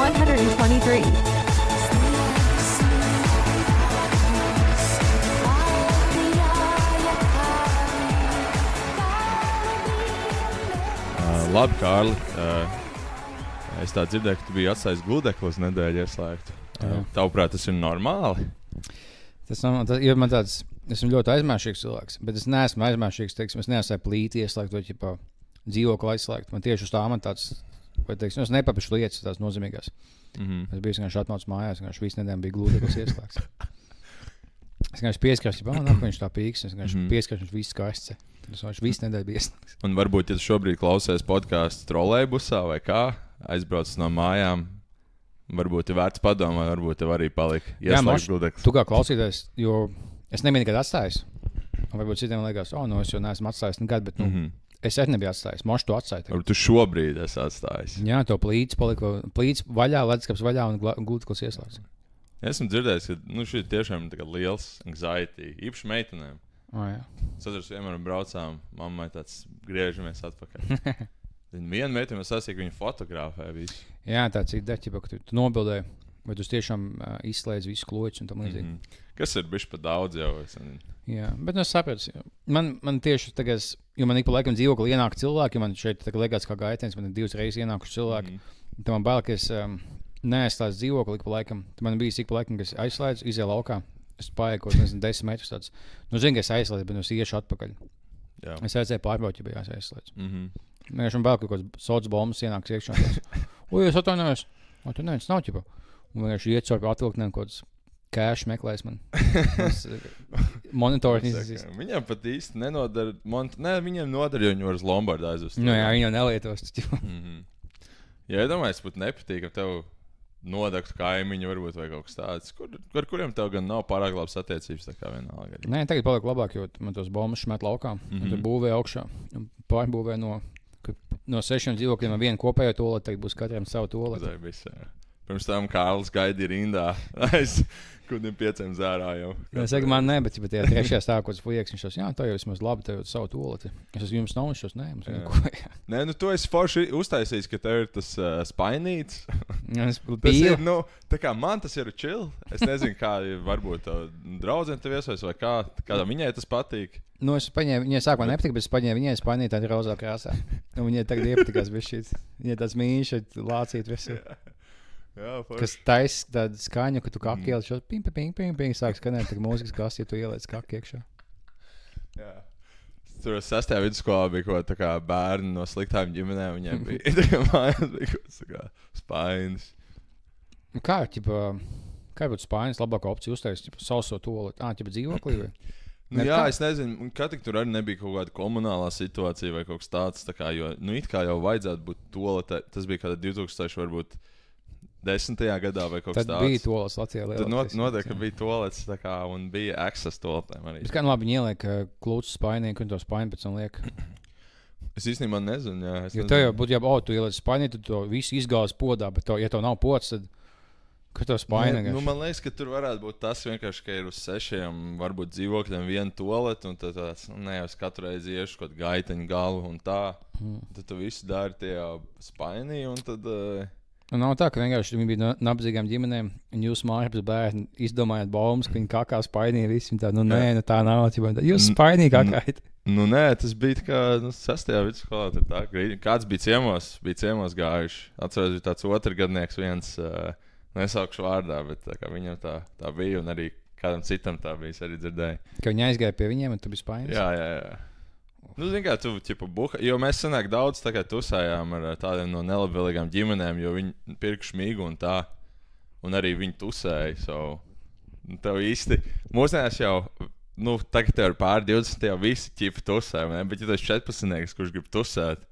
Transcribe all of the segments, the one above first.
123. Labi, Kārli. Es tā dzirdēju, ka tu biji atstājis gludekli uz nedēļu ieslēgtu. Tavuprāt, tas ir normāli? Tas ir man tāds, esmu ļoti aizmēršīgs cilvēks, bet es neesmu aizmēršīgs, teiksim, es neesmu plīti ieslēgt vai ķipā dzīvokli aizslēgt. Man tieši uz tā man tāds, vai teiksim, es nepapišu lietas tās nozīmīgās. Es biju vienkārši atnācis mājās, vienkārši visu nedēļu bija gludeklis ieslēgts. Es vienkārši pieskaršu, viņš tā pīks, es vienkārši pieskaršu, viņš viss karsts. Tas viņš visu nedēļu bija ieslēgts. Un varbūt, ja tu šobrīd klausies podcastu trolejbusā vai kā, aizbrauc no mājām, varbūt ir vērts padomāt, varbūt tev arī palika ieslēgts gludeklis. Tu kā klausītājs, jo es nebiju nekad atstājis. Un varbūt citiem liekas, es jau neesmu atstājis nekad, bet es arī nebiju atstājis. Moši to atstāju. Varbūt tu šobrīd esi atstājis. Jā, to plīts palika, plīts vaļā, leduskapis vaļā un gludeklis ieslēgts. Esmu dzirdējis, ka šī tiešām ir liels anxiety, īpaši meitenēm. Jā. Saturs vienmēr braucām, mammai tāds griežamies atpakaļ. Viena meitene sasīja, ka viņa fotografē visu. Jā, tāds ir deķiba, ka tu nobildēji, vai tu tiešām izslēdz visu kloķus un tam līdzīgi. Kas ir bišķi pa daudz jau? Jā, bet es sapratu. Man tieši tagad, jo man ik pa laikam dzīvokli ienāk cilvēki, man šeit liekas kā gaitens, man ir 2 reizes ienākuši cilvēki. Tad man bail, ka es neaizslēdzu dzīvokli ik pa laikam. Tad man bija ik pa laikam, ka es aizslēdzu, izēju laukā. Es paiegu, 10 metrus tāds. Zinu, ka es aizslēdzu, bet es iešu atpakaļ. Jā. Es aizēju pārbaudīt, ja bija aizslēdzu. Vienkārši man bail, ka kaut kāds sots bombas ienāks iekšā. Es atvainojos. Tu neviens nav ķipa. Un vienkārši iet caur atvilktnēm kaut kāds cash meklēs man. Monitoring izsīs. Viņam pat īsti nenodara. Viņam nodara, jo viņi var uz Lombardu aizvest. Jā, viņam nelietos. Ja domāju, es pat nepatīk, ka tev nodakt kaimiņu varbūt vai kaut kas tāds, ar kuriem tev gan nav pārāk labas attiecības, tā kā vienalga. Nē, tagad paliek labāk, jo man tos bombas šmet laukā. Tur būvē augšā. Pārbūvē no 6 dzīvokļiem ar vienu kopējo toleti, tagad būs katram savu toleti. Pirms tam Kārlis gaidīja rindā aiz kādiem 5 zārā jau. Es saku, man ne, bet ja 3. stāvā kaut kāds fujieks, viņš tos, tā jau vismaz labi, tev savu toleti. Es esmu jums nav, viņš tos, mums neko. Nē, tu esi forši uztaisījis, ka tev ir tas spainīts. Tas ir, tā kā man tas ir chill. Es nezinu, kā varbūt draudzene tev iesaist vai kādā viņai tas patīk. Es paņēmu, viņai sākumā nepatika, bet es paņēmu viņai spainīt tādu rozā krāsā. Un viņai tagad iepatikās bišķīt. Viņai tāds mīņš, lācīt visu. Jā, kas taisa tādu skaņu, ka tu kaki ieliec šo ping, sāk skanēt, tā mūzikas klasi, ja tu ieliec kaki iekšā. Jā. Tur 6. vidusskolā bija kaut kā bērni no sliktām ģimenēm, viņiem bija mājās bija kaut kā spainis. Kā būtu spainis labākā opcija uztaisīt, sauso toleti? Dzīvoklī vai? Jā, es nezinu, ka tur arī nebija kaut kāda komunālā situācija vai kaut kas tāds, tā kā, jo, it kā jau vajadzētu būt tolete, tas bija kāda 2000 varbūt 10. gadā vai kaut kas tāds. Tad bija tolets Latvijā lielākais. Tad noteikti, ka bija tolets tā kā, un bija access toletēm arī. Bet kā labi viņi ieliek klūčus spainīku un to spaini pēc tam liek? Es īstenībā nezinu, jā. Jo tev jau būtu, tu ieliec spainīku, tad to visu izgāzes podā, bet ja tev nav pods, tad ka tev spaini? Man liekas, ka tur varētu būt tas vienkārši, ka ir uz 6 varbūt dzīvokļiem viena toleta, un tad tāds, es katru reizi iešu kaut gaiteņu galvu un tā. Tad tu visu dari tie spainī, un tad... Nav tā, ka vienkārši viņi bija nabadzīgām ģimenēm, un jūs mājās bērni izdomājāt baumas, ka viņi kakā spainīja visi. Tā nav. Jūs spainīja kakājat. Nē, tas bija kā 6. vidusskolā. Kāds bija ciemos gājuši. Atceros, bija tāds otrgadnieks viens, nesaukšu vārdā, bet viņam tā bija, un arī kādam citam tā bija, es arī dzirdēju. Ka viņi aizgāja pie viņiem, un tu biji spainis? Jā. Zini kā, tu buha, jo mēs sanāk daudz tusējām ar tādiem no nelabvēlīgām ģimenēm, jo viņi pirka šmīgu un tā, un arī viņi tusēja, tev īsti, mūsdienās jau, tagad tev ir pār 20, jau visi ķipi tusē, bet ja tu esi 14, kurš grib tusēt,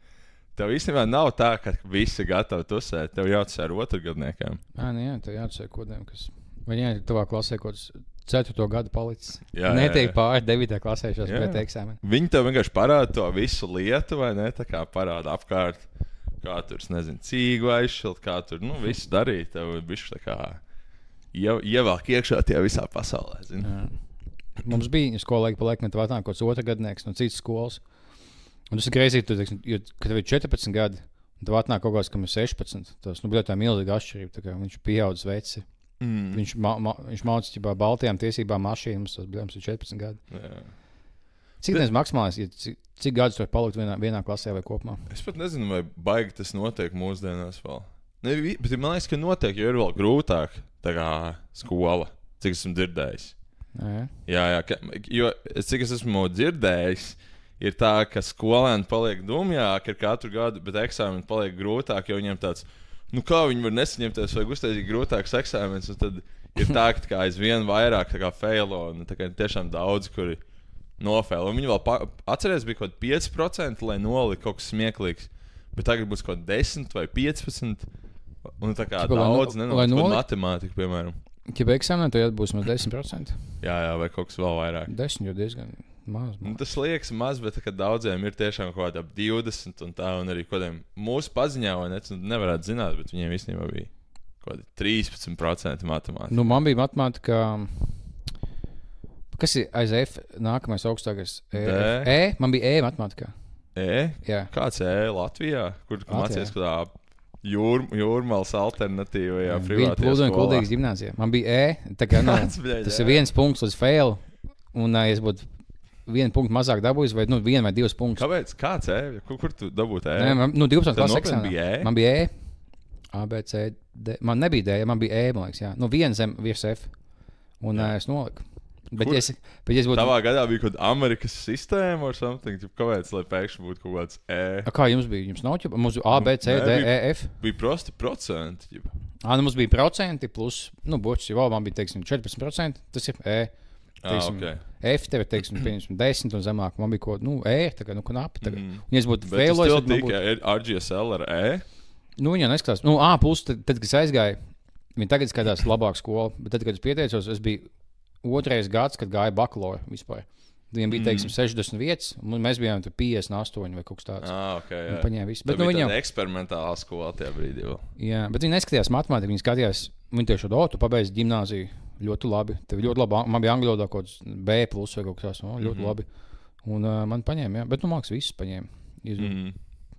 tev īstenībā nav tā, ka visi gatavi tusēt, tev jātusē ar otrgadniekiem. Jā, tev jātusē kodiem, kas, vai jā, tavā klasē kaut kas 4. gadu palicis. Netiek pāri 9. klasē šos pēc eksāmeni. Viņi tev vienkārši parāda to visu lietu, vai ne? Tā kā parāda apkārt, kā tur, nezinu, cīgu aizšilt, kā tur, visu darīt. Tev bišķi tā kā ievelk iekšā tajā visā pasaulē, zini. Mums bija skolā pa laikam tev atnāk kaut kāds otrgadnieks no citas skolas. Un tas ir greizīgi, jo, kad tev ir 14 gadi, Tad atnāk kaut kāds, kam ir 16. Tas, tā milzīga atšķirība. Tā kā viņš pieaudzis veci. Viņš mācās ķipā Baltijām tiesībām mašīnas, tas bija 14 gadi. Jā. Cik tas maksimālais, cik gadus var palikt vienā klasē vai kopumā? Es pat nezinu, vai baigi tas notiek mūsdienās vēl. Ne, bet man liekas, ka notiek, jo ir vēl grūtāk tā kā skola, cik esmu dzirdējis. Jā, jo cik es esmu dzirdējis, ir tā, ka skolēni paliek dumjāki ar katru gadu, bet eksāmeni paliek grūtāk, jo viņiem tāds, kā viņi var nesaņemties, vajag uztaisīt grūtākus eksāmenus, un tad ir tā, ka aizvien vairāk tā kā failo, un tā kā tiešām daudz, kuri nofēlo. Un viņi vēl atceries, bija kaut 5%, lai nolika kaut kas smieklīgs, bet tagad būs kaut 10 vai 15, un tā kā daudz nenoliks, kaut matemātika, piemēram. Ja eksāmenā, tad būs 10%. Jā, vai kaut kas vēl vairāk. 10 jau diezgan maz. Tas liekas maz, bet daudziem ir tiešām kaut kāda ap 20 un tā, un arī kādiem mūsu paziņā, nevarētu zināt, bet viņiem īstenībā bija kaut kādi 13% matemātika. Man bija matemātika, kas ir aiz F nākamais augstākais? Man bija matemātikā. Jā. Kāds Latvijā, kur mācījies kādā Jūrmālas alternatīvajā privātajā skolā. Plūdu un Kuldīgas ģimnāzijā. Man bija tā kā, tas ir 1 punkts līdz fail, un ja es būtu 1 punktu mazāk dabūjis, vai 1 vai 2 punktus. Kāpēc? Kāds Kur tu dabūtu 12. klases eksāmenā. Man bija A, B, C, D. Man nebija D, man bija man liekas, jā. 1 zem virs F. Un es noliku. Bet es būtu... Tavā gadā bija kaut kāda Amerikas sistēma or something, kāpēc, lai pēkšņi būtu kaut kāds Kā jums bija? Jums nav ķipa? Mums A, B, C, D, E, F? Bija prosti procenti. Mums bija procenti plus, bočs jau man bija, 14%, tas ir Okay. F tev ir, 10 un zemāk. Man bija kaut tā kā, knapi. Un ja es būtu failojis... Bet tas tev tika RGSL ar Viņa neskatās. Plus, tad, kad es aizgāju, viņi tagad skatās labāk skolu, bet tad, kad es pieteicos, es biju 2. gads, kad gāju bakalaura vispār. Viņam bija, 60 vietas, un mēs bijām 58 vai kaut kas tāds. Okay, jā. Paņēma visu. Bet viņam eksperimentālā skolā tajā brīdī vēl. Jā, bet viņi neskatījās matemātiku, viņi skatījās, viņi tieši tu pabeidz ģimnāziju ļoti labi. Tev ļoti labi, man bija angļu valodā kaut kāds B plus vai kaut kas tāds, ļoti labi. Un man paņēma, jā, bet māks visus paņēma.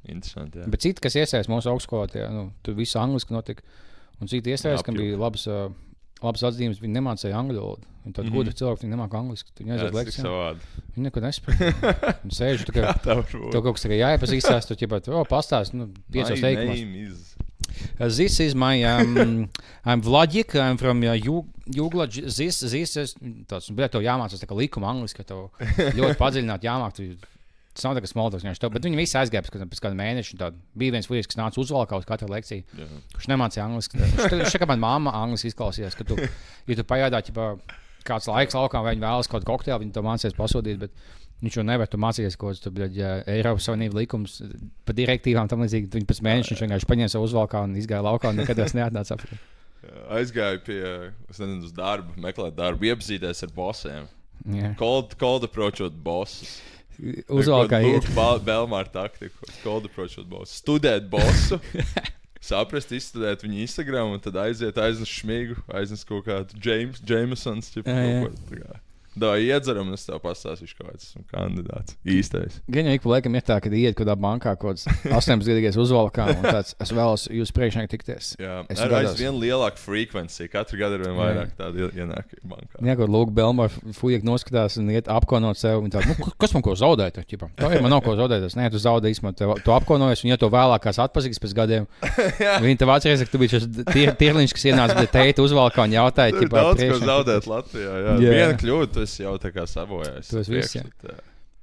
Interesanti, jā. Bet citi, kas iesaistās mūsu augstskolā, tur viss angliski notika. Un citi iesaistās, kam bija labas atzīmes, viņi nemācīja angļu valodu. Viņi tādi gudri cilvēki, viņi nemāca angliski. Viņi aiziet lekcijām. Viņi neko nesaprata. Viņi sēž, tev kaut kas tagad jāiepazīstās, tu pastāst, 5 teikumos. This is my, I'm Vladik, I'm from Jugla, this is, bet tev jāmācās tā kā likuma angliski, ka tev ļoti padziļināt jāmāk. Tas nav tā kā smoltoks, bet viņi visi aizgāja pēc kāda mēneša. Bija viens vīrs, kas nāca uzvalkā uz katru lekciju, kurš nemācīja angliski. Viņš kā man mamma angliski izklausījās, ka ja tu pajādā, kāds laiks laukā, vai viņi vēlas kaut kokteili, viņi to mācījās pasūtīt, bet viņš jau nevar, tu mācījies kaut ko, Eiropas Savienība likums pa direktīvām tam līdzīgi, viņi pēc mēneša viņš vienkārši paņēma savu uzvalkā un izgāja laukā un nekad neatnāca apkārt. Aizgāju pie, es nezinu, uz darbu, meklēt darbu, iepazīties ar bossiem. Yeah. Cold approachot bossus. Uzvalkā iet. Belmāra taktiku. Cold approachot bossu. Studēt bossu. Saprast, izstudēt viņu Instagram un tad aiznes šmigu, aiznes kaut kādu Jamesons. Da, iedzeram, un es tev pastāstīšu, kāds esmu kandidāts. Īstais. Gan jau ik pa laikam ir tā, kad iet kādā bankā kaut kāds 18-gadīgais uzvalkā un tāds, es vēlos jūs priekšnieki tikties. Jā, ar aizvien lielāku frekvenci. Katru gadu ir vien vairāk tādu ienāk bankā. Jā, kaut lūk, Belmāra fujek noskatās un iet apkonot sev. Un tādu, kas man ko zaudēt? Tā ir man nav ko zaudēt. Es ne, tu zaudēji, man tu apkonojies, un ja to vēlāk kāds atpazīs pēc gadiem, viņi tev atceries, ka tu biji šis tirliņš, kas ienāca teita uzvalkā un jautāja. Daudz ko zaudēt Latvijā. Viena kļūda, es jau tā kā sabojājos. Tas viss, jā.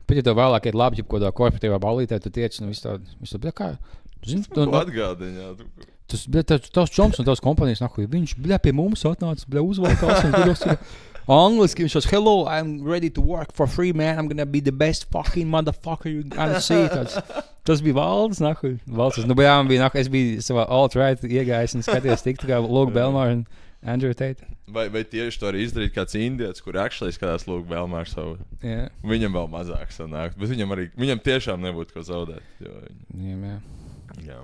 Bet, ja tev vēlāk ir labi, ja kādā korporatīvā ballītē, tu tiec un visu tādu, kā, zini, tu atgādiņā. Tas čoms un tās kompanijas, viņš, pie mums atnāca, uzvalkās un tur angliski, viņš hello, I'm ready to work for free, man, I'm gonna be the best fucking motherfucker you gonna see. Tas bija valdes, valdes. Es biju savā alt-right iegājis un skaties tik tā kā Luke Belmāra un Andrew Tate. Vai tieši to arī izdarīt kāds indietis, kur actually skatās Luke Belmāra savu. Yeah. Viņam vēl mazāk sanāk, bet viņam tiešām nebūtu ko zaudēt. Jā.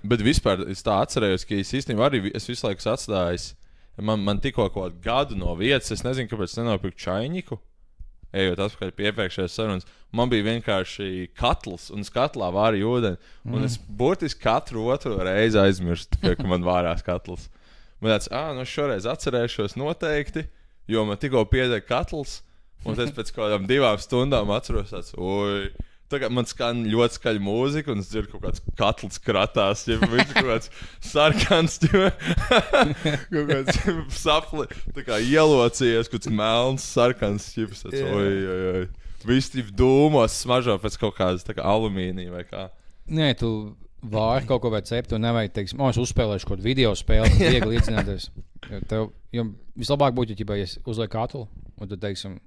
Bet vispār es tā atcerējos, ka es īstenībā arī es visu laiku atstājis. Man tikko kaut kādu gadu no vietas, es nezinu, kāpēc nenopirku čainiku. ejot atpakaļ pie iepriekšējās sarunas, man bija vienkārši katls, un es katlā vārīju ūdeni. Un es burtiski katru otro reizi aizmirstu, ka man vārās katls. Man tāds, nu šoreiz atcerēšos noteikti, jo man tikko piedeg katls, un es pēc kādām 2 stundām atceros tāds, tagad man skan ļoti skaļa mūzika, un es dzirdu kaut kāds katls kratās, ja viņš kaut kāds sarkans, kaut kāds sapli, tā kā ielocījies, kaut kāds melns, sarkans ķips, viss tīp dūmos smažo pēc kaut kādas tā kā alumīnija vai kā. Nē, tu vāri kaut ko vai cept, un nevajag, teiksim, es uzspēlēšu kaut video spēli, viegli iedzināties. Jo vislabāk būtu, ja es uzlieku katlu, un tad, teiksim,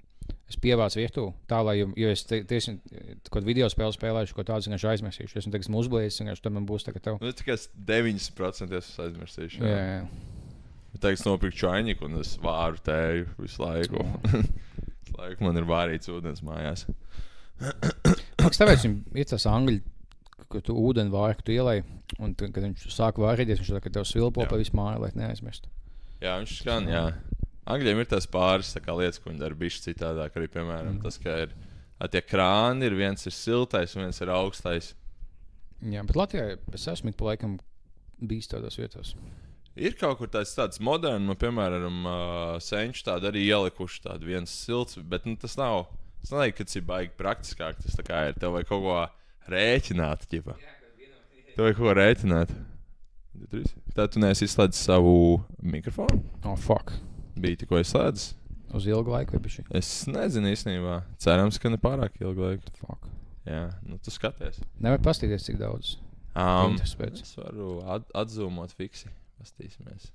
es pievācu virtuvi tā, lai, jo es tieši kaut video spēli spēlēšu, ko tādu vienkārši aizmirsīšu. Es teiksim uzblīdis, vienkārši tad man būs tā, ka tev. Nu, tikai 9% es aizmirsīšu. Jā. Teiksim, nopirkt čainiku, un es vāru tēju visu laiku. Visu laiku man ir vārīts ūdens mājās. Tāpēc ir tas angļu, ka tu ūdeni vāri, ka tu ielai, un kad viņš sāk vārīties, viņš tā, ka tev svilpo pa visu māju, lai neaizmirstu. Jā, viņš skan, jā. Angļiem ir tās pāris tā kā lietas, ko viņi dara bišķi citādāk. Arī, piemēram, tas, ka ir tie krāni, viens ir siltais un viens ir augstais. Jā, bet Latvijā es esmu pa laikam bijis tādās vietās. Ir kaut kur tāds moderns, piemēram, senči tādi arī ielikuši tādu viens silts, bet tas nav, es nelieku, ka tas ir baigi praktiskāk. Tas tā kā ir, tev vajag kaut ko rēķināt, ķipa. Tev vajag kaut ko rēķināt. Tā tu neesi izslēdzis savu mikrofonu? Oh, fuck. Bija tikko izslēdzis. Uz ilgu laiku vai bišķi? Es nezinu īstenībā. Cerams, ka ne pārāk ilgu laiku. Fuck. Jā, tu skaties. Nevar pastīties, cik daudz. Es varu atzūmot fiksi. Pastīsimies.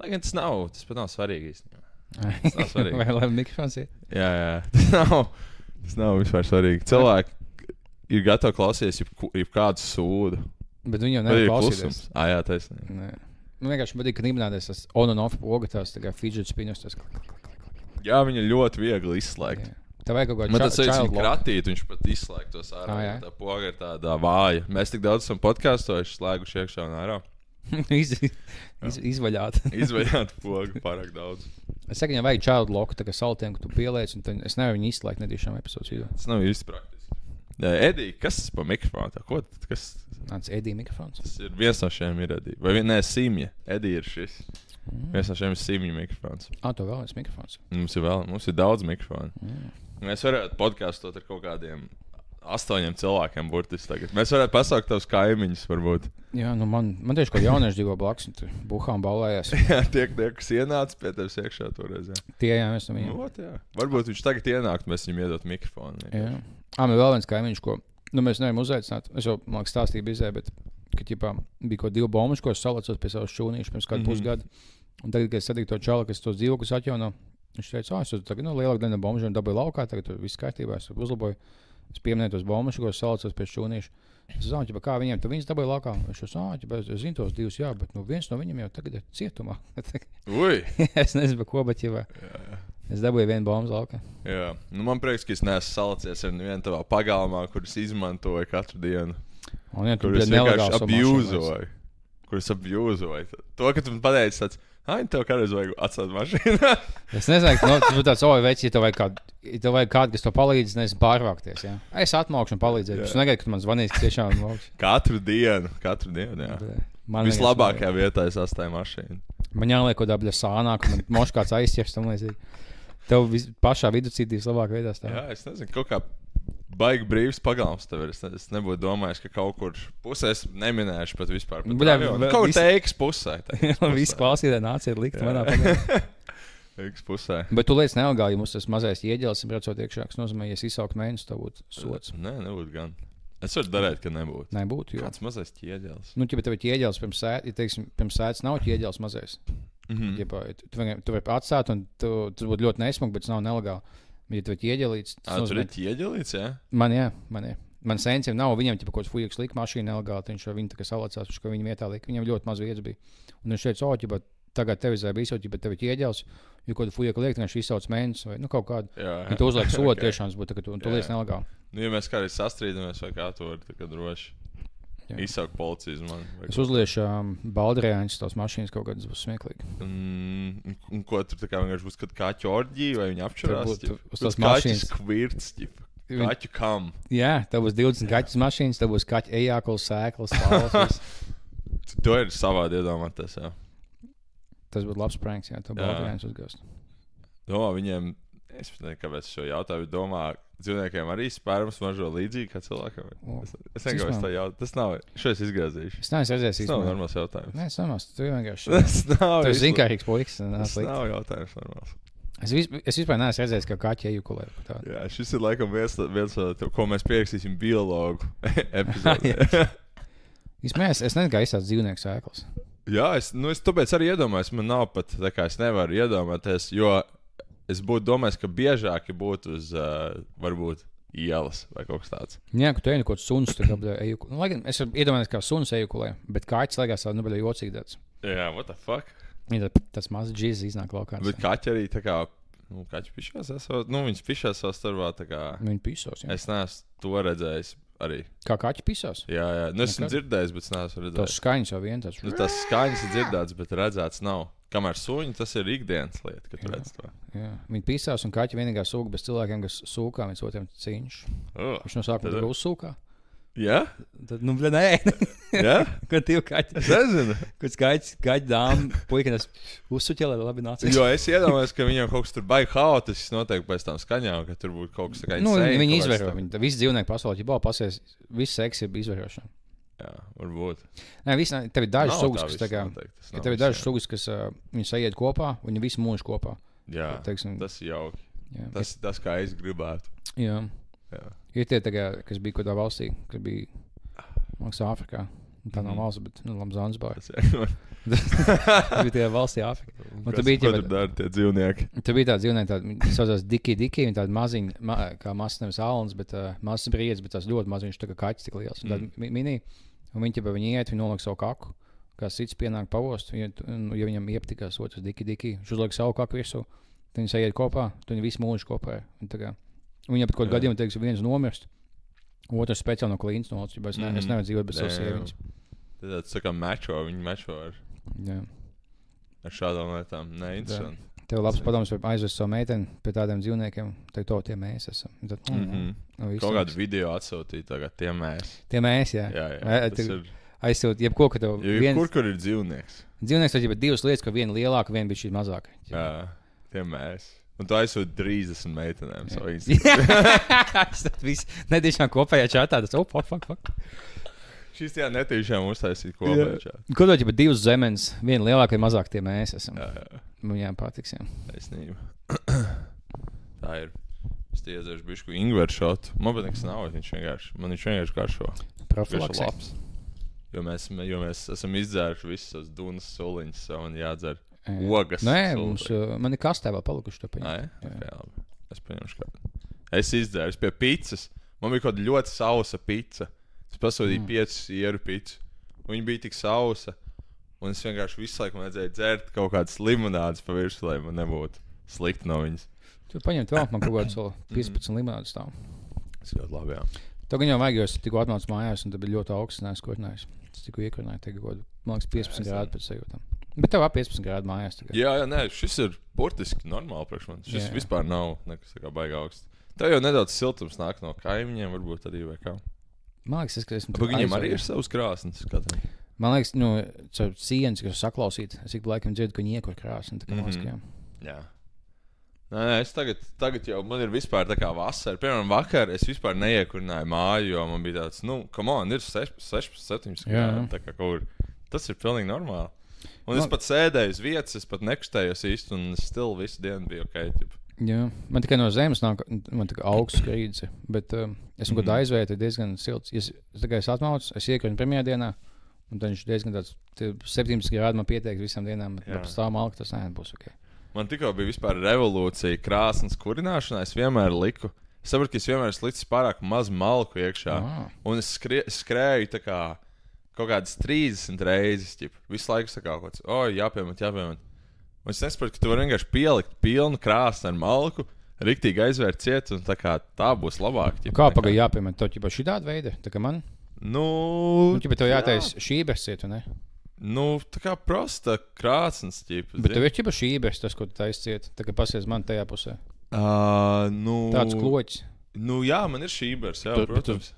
Lai gan tas pat nav svarīgi īstenībā. Tas nav svarīgi. Vai lai mikrofons ir? Jā. Tas nav vispār svarīgi. Cilvēki ir gatavi klausīties jebkādu sūdu. Bet viņi jau nevar klausīties. Jā, taisnība. Nē. Vienkārši patīk, ka nibinādēs tas on and off poga, tās tā kā fidget spinners. Jā, viņi ļoti viegli izslēgt. Tev vajag kaut kā man tas ir kratīt, viņš pat izslēgt tos ārā. Tā poga ir tāda vāja. Mēs tik daudz esam podcastojuši, slēguši iekšā un ārā. Izvaļāt. Izvaļāt pogu pārāk daudz. Es saku, viņam vajag child lock, tā kā saltiem, ka tu pieliec, un es nevaru viņu izslēgt nedīšām epizodes video. Tas nav īsti praktiski. Edija, kas tas pa mikrofonu? Nāc, Edija mikrofons. Tas ir viens no šiem ir Edija. Vai nē, Simja. Edija ir šis. Viens no šiem ir Simja mikrofons. To vēl viens mikrofons. Mums ir daudz mikrofonu. Mēs varētu podkastot ar kaut kādiem 8 cilvēkiem burtiski tagad. Mēs varētu pasaukt tavus kaimiņus varbūt. Jā, nu man tieši kaut jaunieši dzīvo blakus, un tur buhām balējās. Jā, tie, kas ienāca pie tevis iekšā toreiz. Tie, jā, mēs tam viņam. Varbūt viņš tagad ienākt, mēs viņam iedot mikrofonu. Jā. Man vēl viens kaimiņš, ko mēs nevaram uzaicināt. Es jau, man liekas, stāstīju bizē, bet ka ķipā bija kaut 2 bombuši, ko es salacos pie savas šūnīšu pirms kādu pusgadu. Un tagad, kad es satiku to čalu, kas tos dzīvokļus atjauno, viņš teica, es tagad lielāku daļu bombušu un dabūju laukā, tagad tur viss kārtībā, es uzlaboju. Es pieminēju tos bombušus, ko es salacos pie šūnīšu. Es zinu, kā viņiem tur viņas dabūja laukā. Es zinu tos 2, jā, bet viens no viņiem jau tagad ir cietumā. Es nezinu, ko, bet jau. Es dabūju 1 bombu laukā. Jā, man prieks, ka es neesmu salacies ar nevienu tavā pagalmā, kurus izmantoju katru dienu. Kurus vienkārši abjūzoju. To, ka tu man pateici tāds, tev kādreiz vajag atstāt mašīnā. Es nezinu, ka tas būtu tāds, veči, ja tev vajag kādu, kas to palīdz, nezinu, pārvākties. Jā. Es atmaukšu un palīdzēšu. Es negaidu, ka man zvanīs, ka tiešām maukšu. Katru dienu, jā. Vislabākajā vietā es atstāju mašīnu. Man jāliek kaut kādā sānā, ka man moš kāds aizķers tam līdzīgi. Tev pašā viducītīs labāk vietā stāv. Jā, es nezinu, kaut kā baigi brīvs pagalms tev ir. Es nebūtu domājis, ka kaut kur pusē es neminēšu pat vispār. Kaut kur teiks pusē. Visi klausītāji nāciet likt manā pagalmā. Teiks pusē. Bet tu lietas nelegāli, ja mums tas mazais ieģēlis ir braucot iekšā, kas nozīmē, ja es izsaukt mēnesi, tev būtu sots. Nē, nebūtu gan. Es varu darīt, ka nebūtu. Nebūtu, jo. Kāds mazais ķieģelis? Nu, ja tev ir ķieģelis pirms sēdes, nav ķieģelis mazais. Tu vari atstāt, un tas būtu ļoti nesmagi, bet tas nav nelegāli. Ja tev ir ķieģelīts, tas tur ir ķieģelīts, jā? Man ir. Man sensiem nav, viņam kaut kāds fujiks lika mašīna nelegāli, viņš ar viņu tā kā salacās, viņš ka viņa vietā lika, viņam ļoti maz vietas bija. Un viņš teica, bet tagad tev izvēja bijis, ja tev ir ķieģelis, jo kaut kādu fujiku liek, viņš izsauc mēnesi vai kaut kādu. Ja tu uzliek sodu tiešām, būtu, un tu lietas nelegāli. Nu, ja mēs kādreiz sastrīdamies vai kā, tu vari tā kā droši. Izsaukt policiju uz mani. Es uzliešu baldriāņus, tās mašīnas kaut kādas būs smieklīgi. Un ko tur tā kā vienkārši būs kaķu orģija, vai viņi apšarās? Uz tās mašīnas. Kvirts, kaķu kam. Jā, tev būs 20 kaķus mašīnas, tev būs kaķu ejākuls, sēklas, stāvs. To ir savādi iedomāties, jā. Tas būtu labs pranks, jā, tev baldriāņus uzgāst. Domā, viņiem, es nezinu, kāpēc šo jautājumu domā, dzīvniekiem arī spērmas mažo līdzīgi kā cilvēkam. Es vienkārši tā jautāju. Tas nav, šo es izgāzīšu. Es neesmu redzējis īstenībā. Tas nav normāls jautājums. Nē, es domāju, tu vienkārši. Tas nav. Tu esi zinkārīgs puikas. Tas nav jautājums normāls. Es vispār neesmu redzējis, kā kaķi ejukulē. Jā, šis ir laikam viens ko mēs pierakstīsim biologu epizodē. Es nezinu, kā izsāc dzīvnieku sēklas. Jā, es tāpēc arī iedomājos, man nav pat, tā kā es nevaru iedomāties, jo es būtu domājis, ka biežāk būtu uz, varbūt, ielas vai kaut kas tāds. Jā, ka tu ej kaut kāds suns, tā kā ejukulē. Lai gan es iedomājos, kā suns ejukulē, bet kaķis liekas tā, jocīgi tāds. Jā, what the fuck? Jā, tas mazs džizs iznāk laukā. Bet kaķi arī tā kā, kaķi pišās esot, viņas pišās savā starpā, tā kā. Viņi pisos, jā. Es neesmu to redzējis arī. Kā kaķi pisās? Jā. Esmu dzirdējis, bet neesmu redzējis. Tas skaņas jau vien tāds. Tas skaņas ir dzirdēts, bet redzēts nav. Kamēr suņi, tas ir ikdienas lieta, kad redz to. Jā, viņi pisās un kaķi vienīgā sūka bez cilvēkiem, kas sūkā viens otram cīņš. Viņš no sākuma tur uzsūkā. Jā? Tad, nē. Jā? Kad tev kaķi. Es nezinu. Kad kaķi dāma, puikas uzsuķelē, labi nācies. Jo es iedomājos, ka viņam kaut kas tur baigi haotisks notiek pēc tam skaņām, ka tur būtu kaut kas tā kā viņi izvēro. Visi dzīvnieki pasaulē, ja pasies, viss seks ir izvērošana. Jā, varbūt. Nē, tev ir dažas sugas, kas tā kā. Ja tev ir dažas sugas, kas viņi sajiet kopā, viņi visu mūžu kopā. Jā, teiksim, tas ir jauki. Jā. Tas, kā es gribētu. Jā. Ir tie, kā, kas bija kādā valstī, kas bija, man liekas, Āfrikā. Tā nav valsts, bet, Zanzibar. Tas bija tie valstī Āfrikā. Ko tur dara tie dzīvnieki? Tur bija tādi dzīvnieki, viņi saucās Diki, viņi tādi maziņi, kā mazs nevis alns, bet mazs briedis, bet tās ļoti maziņš, tā kā kaķis tik liels. Tādi mini. Un viņi iet, viņi noliek savu kaku, kā cits pienāk pavost. Ja viņam iepatikās otrs Diki, viņš uzliek savu kaku virsū, tad viņi sajiet kopā, tad viņi visu mūžu kopā. Viņam pat kaut kādā gadījumā teiks, viens nomirst, otrs speciāli no klīnas noliec. Es nevaru dzīvot bez savas sievietes. Tas tā kā viņi mečo ar šādām lietām. Nē, interesanti. Tev labs padoms var aizvest savu meiteni pie tādiem dzīvniekiem, tad to tie mēs esam. Tad, kaut kādu video atsūtīt, tagad tie mēs. Tie mēs, jā. Aizsūt, jebko, ka tev kur ir dzīvnieks. Dzīvnieks, tad ir divas lietas, ka viena lielāka, viena bija šī mazāka. Jā, tie mēs. Un tu aizsūt 30 meitenēm savu Instagram. Tas viss netiešām kopējā čatā, tas fuck. Šis tajā netīšām uztaisīt kopējā čatā. Ko to, ja divas zemes, viena lielāka vai mazāka tie mēs esam. Jā. Viņām patiks, jā. Taisnība. Tā ir. Es tiezēšu bišku Ingveru šotu. Man pat nekas nav, viņš vienkārši garšo. Profilaksē. Jo mēs esam izdzēruši visas tos dunas suliņas un jādzer ogas. Nē, man ir kastē vēl palikuši to paņemt. Okay, labi. Es paņemšu kādu. Es izdzēru pie pizzas. Man bija kaut ļoti sausa pizza. Es pasūtīju 5 ieru pizzu. Viņa bija tik sausa. Un es vienkārši visu laiku vajadzēja dzert kaut kādas limonādes pa virsmu, lai man nebūtu slikti no viņas. Tu paņemt vēl, man kaut kāds 15 limonādes stāv. Tas ļoti labi, jā. To gan jau vajag, jo es tikko atnācu mājās, un tad bija ļoti augsts, neesmu kurinājies. Es tikko iekurināju, tagad kaut, man liekas, 15 grādi pēc sajūtām. Bet tev 15 grādi mājās tagad. Jā, nē, šis ir burtiski normāli priekš man. Šis vispār nav nekas tā kā baigi augsts. Tev jau nedaudz siltums nāk no kaimiņiem, varbūt arī vai kā. Man liekas, ka esmu viņiem arī ir savs krāsnes katram. Man liekas, caur sienas, kas saklausīt, es ik laikam dzirdu, ka viņi iekur krāsni. Jā. Nē, es tagad jau, man ir vispār tā kā vasara. Piemēram, vakar es vispār neiekurināju māju, jo man bija tāds, come on, ir 16, 17 grādi, tā kā kaut kur. Tas ir pilnīgi normāli. Un es pat sēdēju uz vietas, es pat nekustējos īsti, un es still visu dienu biju ok. Jā, man tikai no zemes nāk, man tikai augsts skrīdzi, bet esmu kaut aizvērti diezgan silts. Es atmaucu, es iekurinu pirmajā dienā, un tad viņš diezgan tāds 17 grādi man pieteiks visām dienām, bet pēc tā malka tas nebūs ok. Man tikko bija vispār revolūcija krāsnes kurināšanā. Es vienmēr liku. Es saprotu, ka es vienmēr liku pārāk maz malku iekšā. Un es skrēju tā kā kaut kādas 30 reizes. Visu laiku tā kā kaut kāds, jāpiemet. Un es nesaprotu, ka tu vari vienkārši pielikt pilnu krāsni ar malku, riktīgi aizvērt ciet, un tā būs labāk. Kā pagaidi jāpiemet? To šitāda veida? Tā kā man? Nu, Bet tev jātais šībers ciet, ne? Nu, tā kā prosta krāsnes ķipa. Bet tev ir ķipa šībers, tas, ko tu taisi ciet. Tā kā pasies man tajā pusē. Nu, Tāds kloķis. Nu, jā, man ir šībers, jā, protams.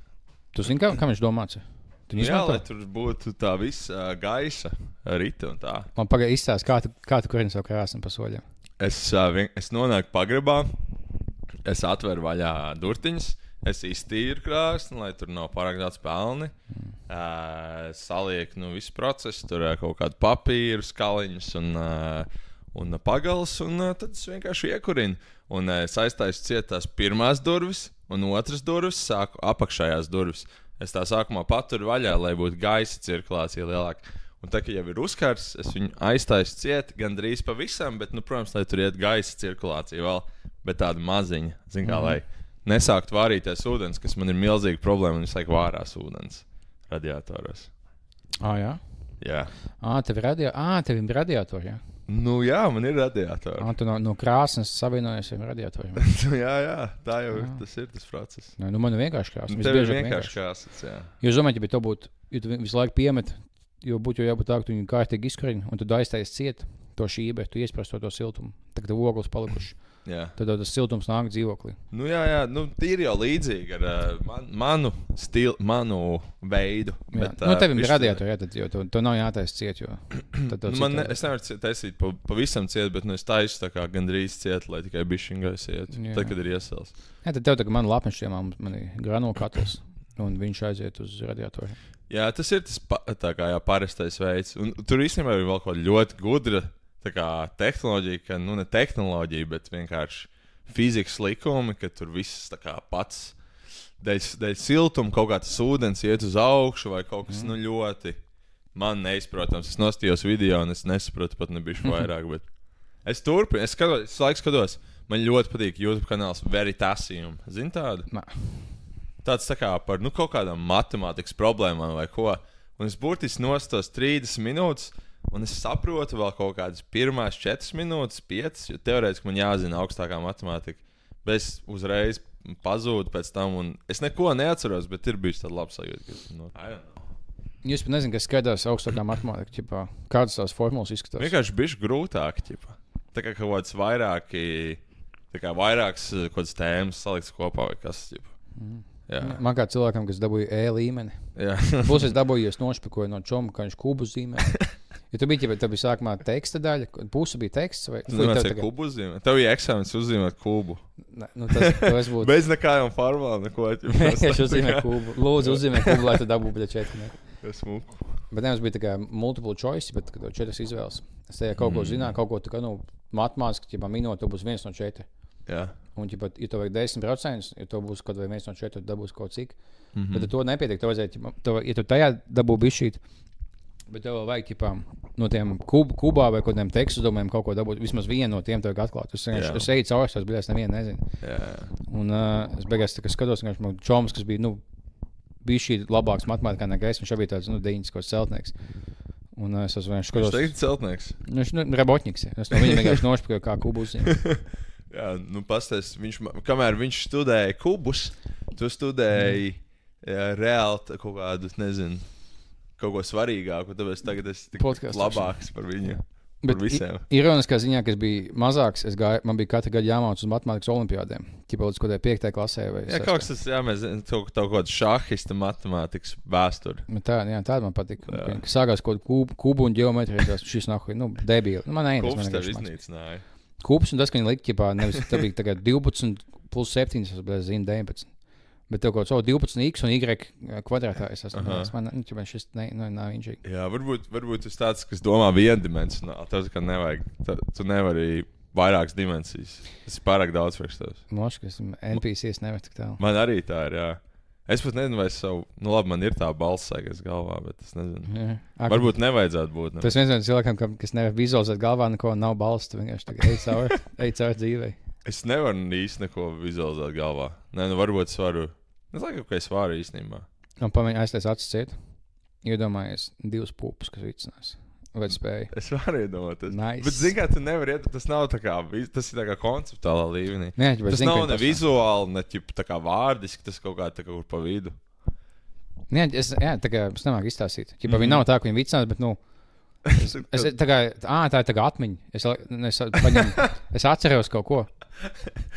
Tu zini, kā viņš domāts? Jā, lai tur būtu tā visa gaisa rita un tā. Man pagaid izstāst, kā tu kurini savu krāsni pa soļiem. Es nonāku pagrabā, es atveru vaļā durtiņas, es iztīru krāsni, lai tur nav pārāk daudz pelni. Salieku visu procesu, tur kaut kādu papīru, skaliņus un pagals, un tad es vienkārši iekurinu. Un es aiztaisu ciet tās pirmās durvis un otras durvis, sāku apakšējās durvis. Es tā sākumā paturu vaļā, lai būtu gaisa cirkulācija lielāka. Un tā, ka jau ir uzkars, es viņu aiztaisu ciet gandrīz pavisam, bet, protams, lai tur iet gaisa cirkulācija vēl, bet tāda maziņa, zin kā, lai nesāktu vārīties ūdens, kas man ir milzīga problēma, un visu laiku vārās ūdens radiatoros. Jā? Jā. Tev ir radiatori, jā? Nu jā, man ir radiatori. Tu no krāsnes savienojies ar radiatoriem. jā, tā jau ir, tas ir tas process. Man ir vienkārši krāsnes. Tev ir vienkārši krāsnes, jā. Jo es domāju, ja tu visu laiku piemet, jo būtu jābūt tā, ka tu viņu kārtīgi izkurini, un tu aiztais ciet to šībe, tu iesprasto to siltumu. Tagad ogles palikuši. Jā. Tad tas siltums nāk dzīvoklī. Nu jā, ir jau līdzīgi ar manu stilu, manu veidu. Bet, tev ir radiatori, jo tu nav jātaisa ciet, jo es nevaru taisīt pavisam ciet, bet es taisu tā kā gandrīz ciet, lai tikai bišķingais iet, tad, kad ir iesils. Jā, tad tev tagad man lapnišķiem, man ir granulu katls, un viņš aiziet uz radiatori. Jā, tas ir tas tā kā parastais veids. Un tur īstenībā ir vēl kaut ļoti gudra tā kā tehnoloģija, ka ne tehnoloģija, bet vienkārši fizikas likumi, ka tur viss tā kā pats dēļ siltuma kaut kā tas ūdens iet uz augšu vai kaut kas ļoti man neizprotams. Es nostījos video un es nesaprotu pat nebišķi vairāk, bet es turpinu, es laiku skatos, man ļoti patīk YouTube kanāls Veritasium. Zini tādu? Tāds tā kā par kaut kādām matemātikas problēmām vai ko. Un es burtiski nostos 30 minūtes, un es saprotu vēl kaut kādas pirmās 4 minūtes, 5, jo teorētiski man jāzina augstākā matemātika. Bet es uzreiz pazūdu pēc tam, un es neko neatceros, bet ir bijis tāda laba sajūta. Jūs pat nezinu, kas skaidrs augstākā matemātika, kādas tās formulas izskatās. Vienkārši bišķi grūtāk, tā kā kaut kāds vairākas kaut kādas tēmas salikts kopā vai kas, Man kā cilvēkam, kas dabūja E līmeni. Būs es dabūju, es nošpikoju no čoma, ka viņš kubu zīmē. Ja tu biji sākumā teksta daļa, puse bija teksts vai... Tu nemācēji kubu zīmēt? Tev bija eksāmenis uzzīmēt kubu. Tas būtu... Bez nekādām formulām neko. Es uzzīmēju kubu. Lūdzu, uzzīmēju kubu, lai tu dabūtu 4. Es muku. Bet nevis bija tā kā multiple choice, bet 4 izvēles. Es tajā kaut ko zināju, kaut ko tā kā, matemātiski, minūte, tu būs 1 no 4. Jā. Un, ja tev vajag 10%, ja tev būs kaut vai 1 no 4, tad dabūs kaut cik. Bet to nepietiek. Tev vajadzēja, ja tu tajā dabū bišķīt, bet tev vajag, no tiem kubā vai kaut kādiem tekstu domiem kaut ko dabūt. Vismaz vienu no tiem tev vajag atklāt. Es eju cauri, tās beigās nevienu nezinu. Un es beigās skatos, ka man čoms, kas bija, bišķīt labāks matemātikā nekā es, viņš bija tāds, deņķis celtnieks. Un es vienkārši skatos. Viņš teikt celtnieks? Viņš rabotņiks. Es no viņa vienkārši nošpikoju kā kubus. Jā, pastāst, kamēr viņš studēja kubus, tu studēji reāli kaut kādu, nezinu, kaut ko svarīgāku, tāpēc tagad es tik labāks par viņu, par visiem. Ironiskā ziņā, kas bija mazāks, man bija katru gadu jāmāc uz matemātikas olimpiādēm, ķipa līdz kaut kādai 5. klasē vai 6. Jā, kaut kas tas, mēs zinām, kaut kādu šahista matemātikas vēsturi. Tāda man patika. Sākās kaut kubu un ģeometriju, šis nahuj, debīli. Man neinteresē. Kubs tev iznīcināja. Kubs, un tas, ka viņi likta, nevis tā bija tagad 12 plus 7, es zinu 19. Bet tev kaut ko 12x un y kvadrātā es esmu. Man šis nav inžīgi. Jā, varbūt tas tāds, kas domā viendimensionāli. Tev kā nevajag. Tu nevari vairākas dimensijas. Tas ir pārāk daudz priekš tev. Moškas, NPCs nevar tik tālu. Man arī tā ir, jā. Es pat nezinu, vai labi, man ir tā balss sēgas galvā, bet es nezinu. Varbūt nevajadzētu būt. Tas viens no cilvēkiem, kas nevar vizualizēt galvā, neko nav balss, tu vienkārši ej cauri dzīvei. Es nevaru īsti neko vizualizēt galvā. Nē, varbūt es varu. Es laikam, ka es varu īstenībā. Un pamēģi aiztais acis ciet. Iedomājies 2 pupus, kas vicinās. Vai spēja? Es varu iedomāties. Nice. Bet, zini, kā tu nevari tas nav tā kā, tas ir tā kā konceptuālā līmenī. Nē, tas nav ne vizuāli, ne tā kā vārdiski, tas kaut kā tā kā pa vidu. Jā, tā kā es nemāku izstāstīt. Ķipa, viņi nav tā, ka viņi vicinās, bet, tā kā, tā ir tā kā atmiņa. Es atceros kaut ko.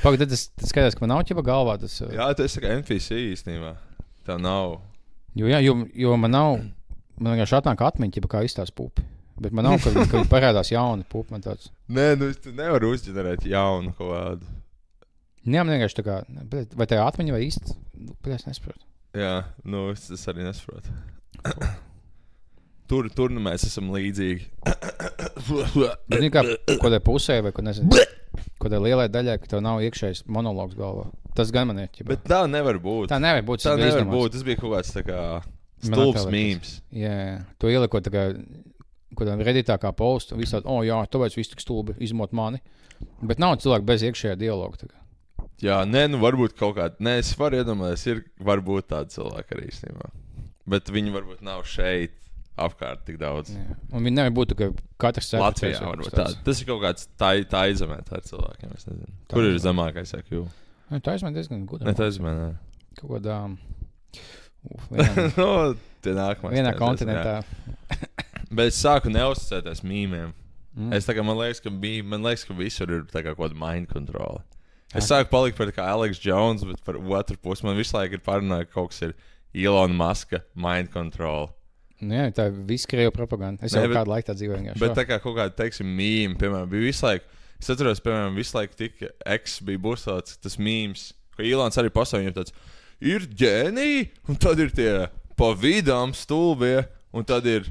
Pagad, tad es skatās, ka man nav ķipa galvā tas. Jā, tas ir kā NPC īstenībā. Tā nav. Jo man nav, man vienkārši atnāk atmiņa, ķipa, kā izstās pupi. Bet man nav, ka viņi parādās jauni pupi. Man tāds. Nē, tu nevar uzģenerēt jaunu kaut kādu. Jā, man vienkārši tā kā, vai tā atmiņa vai īsti, es nesaprotu. Jā, es arī nesaprotu. Tur mēs esam līdzīgi. Bet kā kodai pusē vai, kodai lielai daļai, ka tev nav iekšējais monologs galvā. Tas gan man ir. Bet tā nevar būt. Tā nevar būt. Tas bija kaut kāds tā kā stulbs mīms. Jā, to ielikot tā kā, kodam reditā kā postu, visādi, jā, tāpēc viss tik stulbi izmot mani. Bet nav cilvēku bez iekšējā dialoga. Tā kā. Jā, varbūt kaut kāda. Nē, es varu iedomāties, varbūt tāda cilvēka arī īstenībā. Bet viņi varbūt nav šeit apkārt tik daudz. Jā. Un viņi nevar būt, ka katrs Latvijā varbūt tāda. Tas ir kaut kāds tā izemē tā ar cilvēkiem, es nezinu. Kur ir zemākais IQ? Tā izemē diezgan gudra. Tā izemē, nē. Kaut kādā... Tie nākamais. Vienā kontinentā. Bet es sāku neuzticēties mīmiem. Es tā kā man liekas, ka visur ir tā kā kaut kāda mind control. Es sāku palikt par kā Alex Jones, bet par otru pusi man visu laiku ir parunāja, ka kaut kas ir Elon Muska mind control. Jā, tā ir viss krievu propaganda. Es jau kādu laiku tā dzīvoju vienkārši. Bet tā kā kaut kāda, teiksim, mīma, piemēram, bija visu laiku. Es atceros, piemēram, visu laiku tika bija būs tas mīms, ka Elons arī pasauj viņam tāds, ir ģēniji, un tad ir tie pa vidām stulbie, un tad ir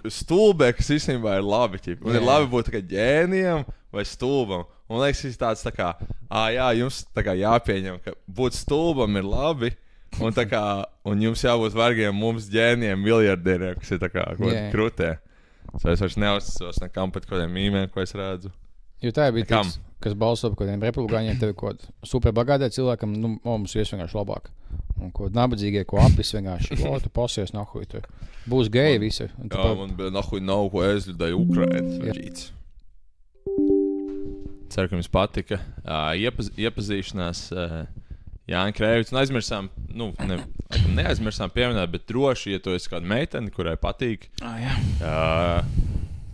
stulbie, kas īstenībā ir labi. Un ir labi būt tā kā ģēnijam vai stulbam. Un liekas, tas tāds tā kā, jums tā kā jāpieņem, ka būt stulbam ir labi, un jums jābūt vargiem mums ģēniem, miljardieriem, kas ir tā kā krutē. Es vairs neuzticos nekam pat kādiem mīmēm, ko es redzu. Jo tā bija tiks, kas balso par kādiem republikāņiem, tevi kaut super bagātē cilvēkam, mums ies vienkārši labāk. Un ko nabadzīgie, ko apis vienkārši, tu pasies nahuj, tu būs geji visi. Man nahuj nav ko ēzļudai Ukrainas. Ceru, ka jums patika iepazīšanās Jāņa Krēvics. Un aizmirsām, neaizmirsām pieminēt, bet droši, ja tu esi kāda meitene, kurai patīk.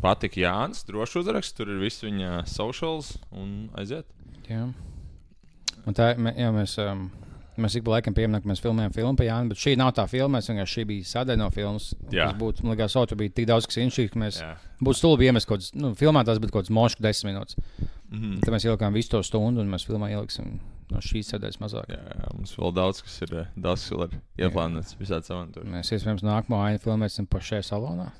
Patika Jānis, droši uzrakst, tur ir viss viņa socials un aiziet. Jā. Un tā, mēs ik pa laikam pieminām, ka mēs filmējam filmu par Jāni, bet šī nav tā filma, šī bija sadaļa no filmas. Tas būtu, man liekas, tur bija tik daudz, kas inšķīgs, ka mēs būtu stulbi iemest kaut kāds, filmētās, bet kaut kāds mošks 10 minūtes. Tad mēs ielikām visu to stundu un mēs filmā ieliksim no šīs sadaļas mazāk. Jā, mums vēl daudz, kas ir ieplānots visādi savantūri. Mēs iespējams nākamo ainu filmēsim Porsche salonā.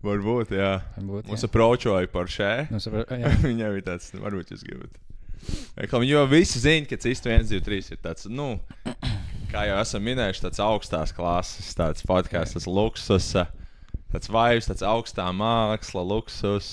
Varbūt, jā. Mums approachoja Porsche. Viņai bija tāds, varbūt jūs gribat. Jo visi zina, ka Cista 1, 2, 3 ir tāds, kā jau esam minējuši, tāds augstās klases, tāds podcasts, tas luksus, tāds vibes, tāds augstā māksla, luksus,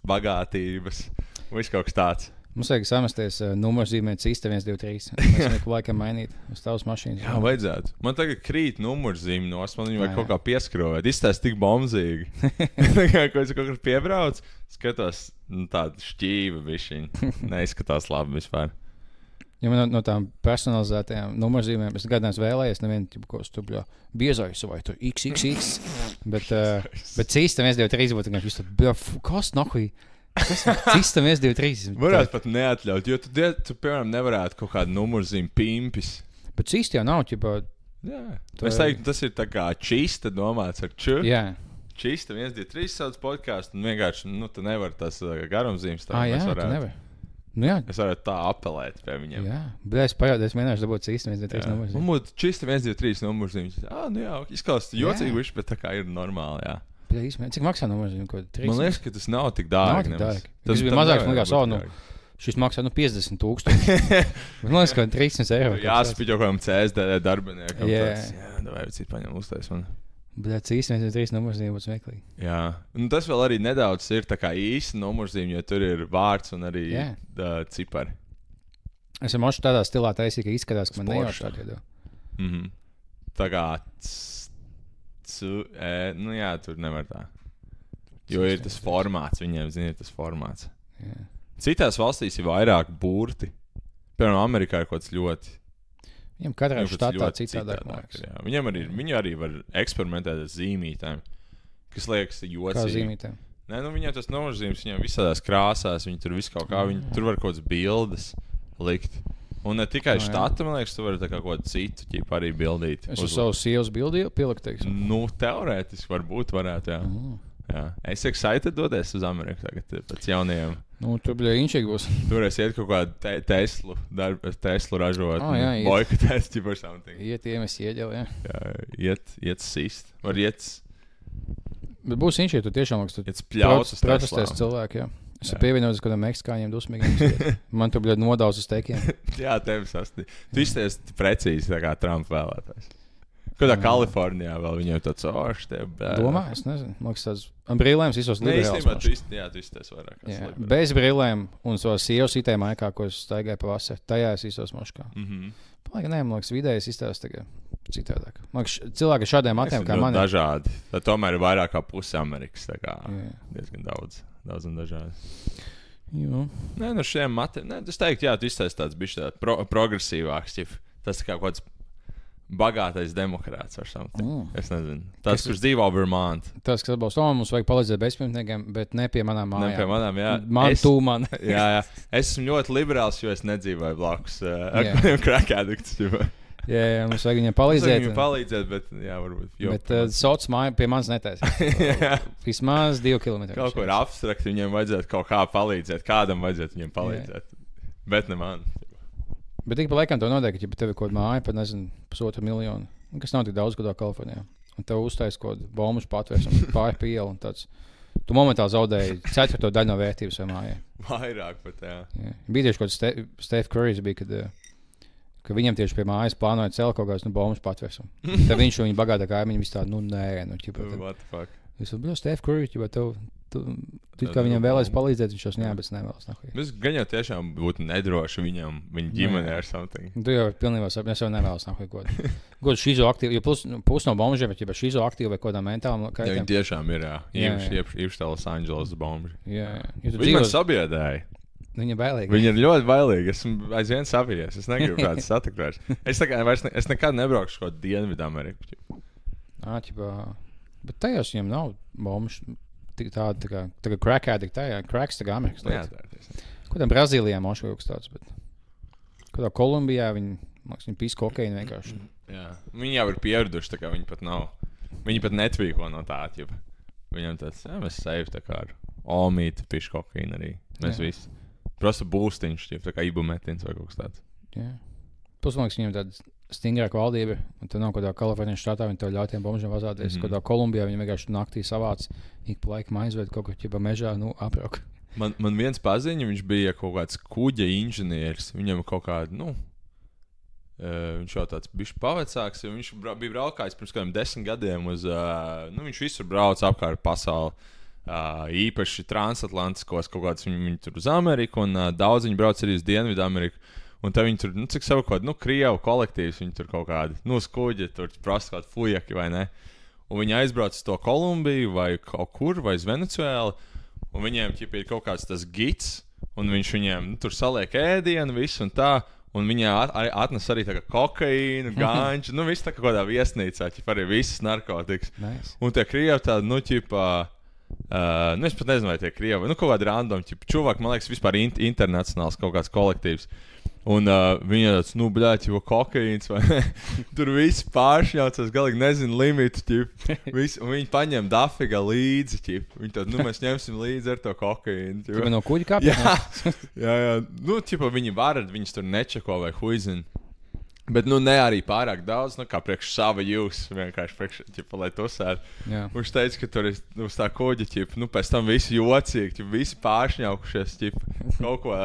bagātības, viss kaut kas tāds. Mums vajag samesties numurzīmēt Cista 1, 2, 3. Mēs neko laikam mainīt uz tavas mašīnas. Jā, vajadzētu. Man tagad krīt numurzīmi no man viņu vajag kaut kā pieskrovēt. Izstāst tik bombzīgi. Ko es kaut kur piebrauc, skatos tādu šķīvu bišķiņu. Neizskatās labi vispār. Ja man no tām personalizētajām numurzīmēm, es gadījumā vēlējies nevienu ko stubļo biezājas vai tu XXX. Bet Cista 1, 2, 3 būtu vienkārši visu kas nahuj? Cista 1, 2, 3. Varētu pat neatļaut, jo tu piemēram, nevarētu kaut kādu numurzīmi pimpis. Bet Cista jau nav, ķipa... Jā. Es teiktu, tas ir tā kā čista domāts ar ču. Jā. Čista 1, 2, 3 sauc podcastu, un vienkārši, tu nevar tas garumzīmes tā. Jā, tu nevar. Jā. Es varētu tā apelēt pie viņiem. Jā, bet es pajautāju, mēģināšu dabūt Cista 1, 2, 3 numurzīmes. Man būtu Čista 1, 2, 3 numurzīmes. Izklausās jocīgi, bet tā kā ir normāli, jā. Cik maksā numurzīme? Man liekas, ka tas nav tik dārgi. Tas bija mazāks, man liekas, šis maksā 50,000. Man liekas, ka 300 eiro. Jāspīd jau kādam CSD darbiniekam. Jā, vai citi paņem uztais man. Bet Cista 1, 2, 3 numurzīme būtu smieklīgi. Jā, un tas vēl arī nedaudz ir tā kā īsta numurzīme, jo tur ir vārds un arī cipari. Es esmu mošu tādā stilā taisīt, ka izskatās, ka man nejauši tādu iedo. Tā kā... jā, tur nevar tā. Jo ir tas formāts, viņiem ir tas formāts. Citās valstīs ir vairāk burti. Piemēram, Amerikā ir kaut kas ļoti. Viņam katrā štatā citādāk, man liekas. Viņi arī var eksperimentēt ar zīmītēm, kas liekas jocīgi. Kā zīmītēm? Nē, viņiem tas nozīmes, viņiem visādās krāsās, viņi tur visu kaut kā, viņi tur var kaut kādas bildes likt. Un ne tikai štata, man liekas, tu vari tā kā kaut citu ķipu arī bildīt. Es uz savu sievas bildi pielikt, teiksim? Nu, teorētiski varētu, jā. Jā. Es excited doties uz Ameriku tagad pēc jaunajiem. Nu, tur bija inčīgi būs. Tur es iet kaut kādu Teslu ražot. Boikotēs, ķip or something. Iet iemest ieģev, jā. Jā, iet sist. Var iet... Bet būs inčīgi, tu tiešām liekas, tu protestēs cilvēki, jā. Es pievienojos kādam meksikāņiem dusmīgiem. Man tur bija nodauz uz tekiem. Jā, tevi sastīja. Tu izties precīzi tā kā Trumpa vēlētājs. Kādā Kalifornijā vēl viņiem tāds oršs tev bēr. Domā? Es nezinu. Man liekas tāds brīlēm visos liberāls. Jā, tu izties vairāk. Bez brīlēm un so sievas itē maikā, ko es staigāju pa vasari. Tajā es iztos moškā. Man liekas, vidējais izstāst tagad citādāk. Man liekas, cilvēki šādiem matiem kā mani. Dažādi. Tad tomēr ir vairāk kā puse Amerikas. Tā kā diezgan daudz un dažādi. Jo. Nē, no šiem matiem. Nē, es teiktu, jā, tu izties tāds bišķi tāds progresīvāks. Tas kā kaut kāds bagātais demokrāts vai something. Es nezinu. Tas, kurš dzīvo Vermont. Tas, kas atbalsta, mums vajag palīdzēt bezpajumtniekiem, bet ne pie manām mājām. Ne pie manām, jā. Man. Jā. Es esmu ļoti liberāls, jo es nedzīvoju blakus crack addicts. Jā, mums vajag viņiem palīdzēt. Bet jā, varbūt. Bet sauc māju pie manis netaisīt. Vismaz 2 kilometri. Kaut ko abstrakt viņiem vajadzētu kaut kā palīdzēt. Kādam vajadzētu viņiem palīdzēt. Bet ne man. Bet ik pa laikam to notiek, ja tev ir kaut kāda māja par, nezinu, 1,5 miljonu, kas nav tik daudz gadā Kalifornijā. Un tev uztais kaut kādu bombušu patvērsmu, pāri pa ielu un tāds. Tu momentāli zaudēji 4. daļu no vērtības vai mājai. Vairāk pat, jā. Bija tieši kaut kāds Steph Curry bija, ka viņam tieši pie mājas plānoja celt kaut kāds bombušu patvērsmu. Tad viņš un viņa bagātā kaimiņi visu tādu, What the fuck? Es biju Steph Curry, tu kā viņam vēlēs palīdzēt, viņš šos neabēc nevēlas. Es gan jau tiešām būtu nedroši viņa ģimenē ar something. Tu jau pilnībā saprati, es jau nevēlas kaut šizo aktīvu, jo pus no bombžiem, bet ja šizo aktīvu vai kādā mentālam kaitēm. Ja viņi tiešām ir, īpaši tā Los Angeles bombži. Viņi man sabiedēja. Viņa ir bailīga. Viņa ir ļoti bailīga. Esmu aizvien sabijies. Es negribu kāds satikt vairs. Es nekad nebraukšu kaut Dienvidu Ameriku. Bet tajos viņiem nav bombži. Tā kā crack addict, cracks tā kā Amerikas lietas. Kodām Brazīlijā mošu kaut kas tāds, bet kodā Kolumbijā viņi pīs kokainu vienkārši. Jā, viņi jau ir pieraduši, tā kā viņi pat nav. Viņi pat netvīko no tā, ķipa. Viņam tāds, mēs save tā kā ar omīti, pīšu kokainu arī. Mēs visi. Prosta būstiņš, ķipa, tā kā ibumetins vai kaut kas tāds. Jā. Plus, man liekas, viņam tāda stingrāka valdība, un tad nav kādā Kalifornijas štatā, viņi tev ļauj tiem bombžiem vazāties. Kādā Kolumbijā viņi vienkārši naktī savāc, ik pa laikam aizved kaut ko ķipa mežā, aprauka. Man viens paziņa, viņš bija kaut kāds kuģa inženieris. Viņam kaut kāda, viņš jau tāds bišķi pavecāks, jo viņš bija braukājis pirms kādiem 10 gadiem uz, viņš visur brauc apkārt pasauli. Īpaši transatlantiskos kaut kāds viņi tur uz Ameriku, un daudz viņi brauc arī uz Dienvidu Ameriku. Un tā viņi tur, cik savu kaut kādu, Krievu kolektīvs, viņi tur kaut kādi, skuģi, tur prasa kaut kādi fujaki vai ne. Un viņi aizbrauc uz to Kolumbiju vai kaut kur, vai uz Venecuēlu, un viņiem ķipa ir kaut kāds tas gids, un viņš viņiem tur saliek ēdienu, visu un tā, un viņi atnes arī tā kā kokaīnu, ganģu, visu tā kā kādā viesnīcā, ķipa arī visas narkotikas. Nice. Un tie Krievi tādi, ķipa, es pat nezinu, vai tie Krievi, kaut kādi random, ķipa, čuvāk, man liekas, vispār internacionāls kaut kāds kolektīvs. Un viņa tāds, bļāķi, vai kokaīns, vai ne? Tur viss pāršņaucas, galīgi nezinu limitu, ķip. Un viņi paņem dafiga līdzi, ķip. Viņi tad, mēs ņemsim līdzi ar to kokaīnu. Tu no kuģi kāpjā? Jā. Ķipa, viņi varat, viņas tur nečeko vai huizina. Bet, ne arī pārāk daudz, kā priekš sava jūs, vienkārši priekš, ķipa, lai tusētu. Viņš teica, ka tur ir uz tā kuģa, ķipa, pēc tam visi jocīgi, ķipa, visi pāršņaukušies, ķipa, kaut ko,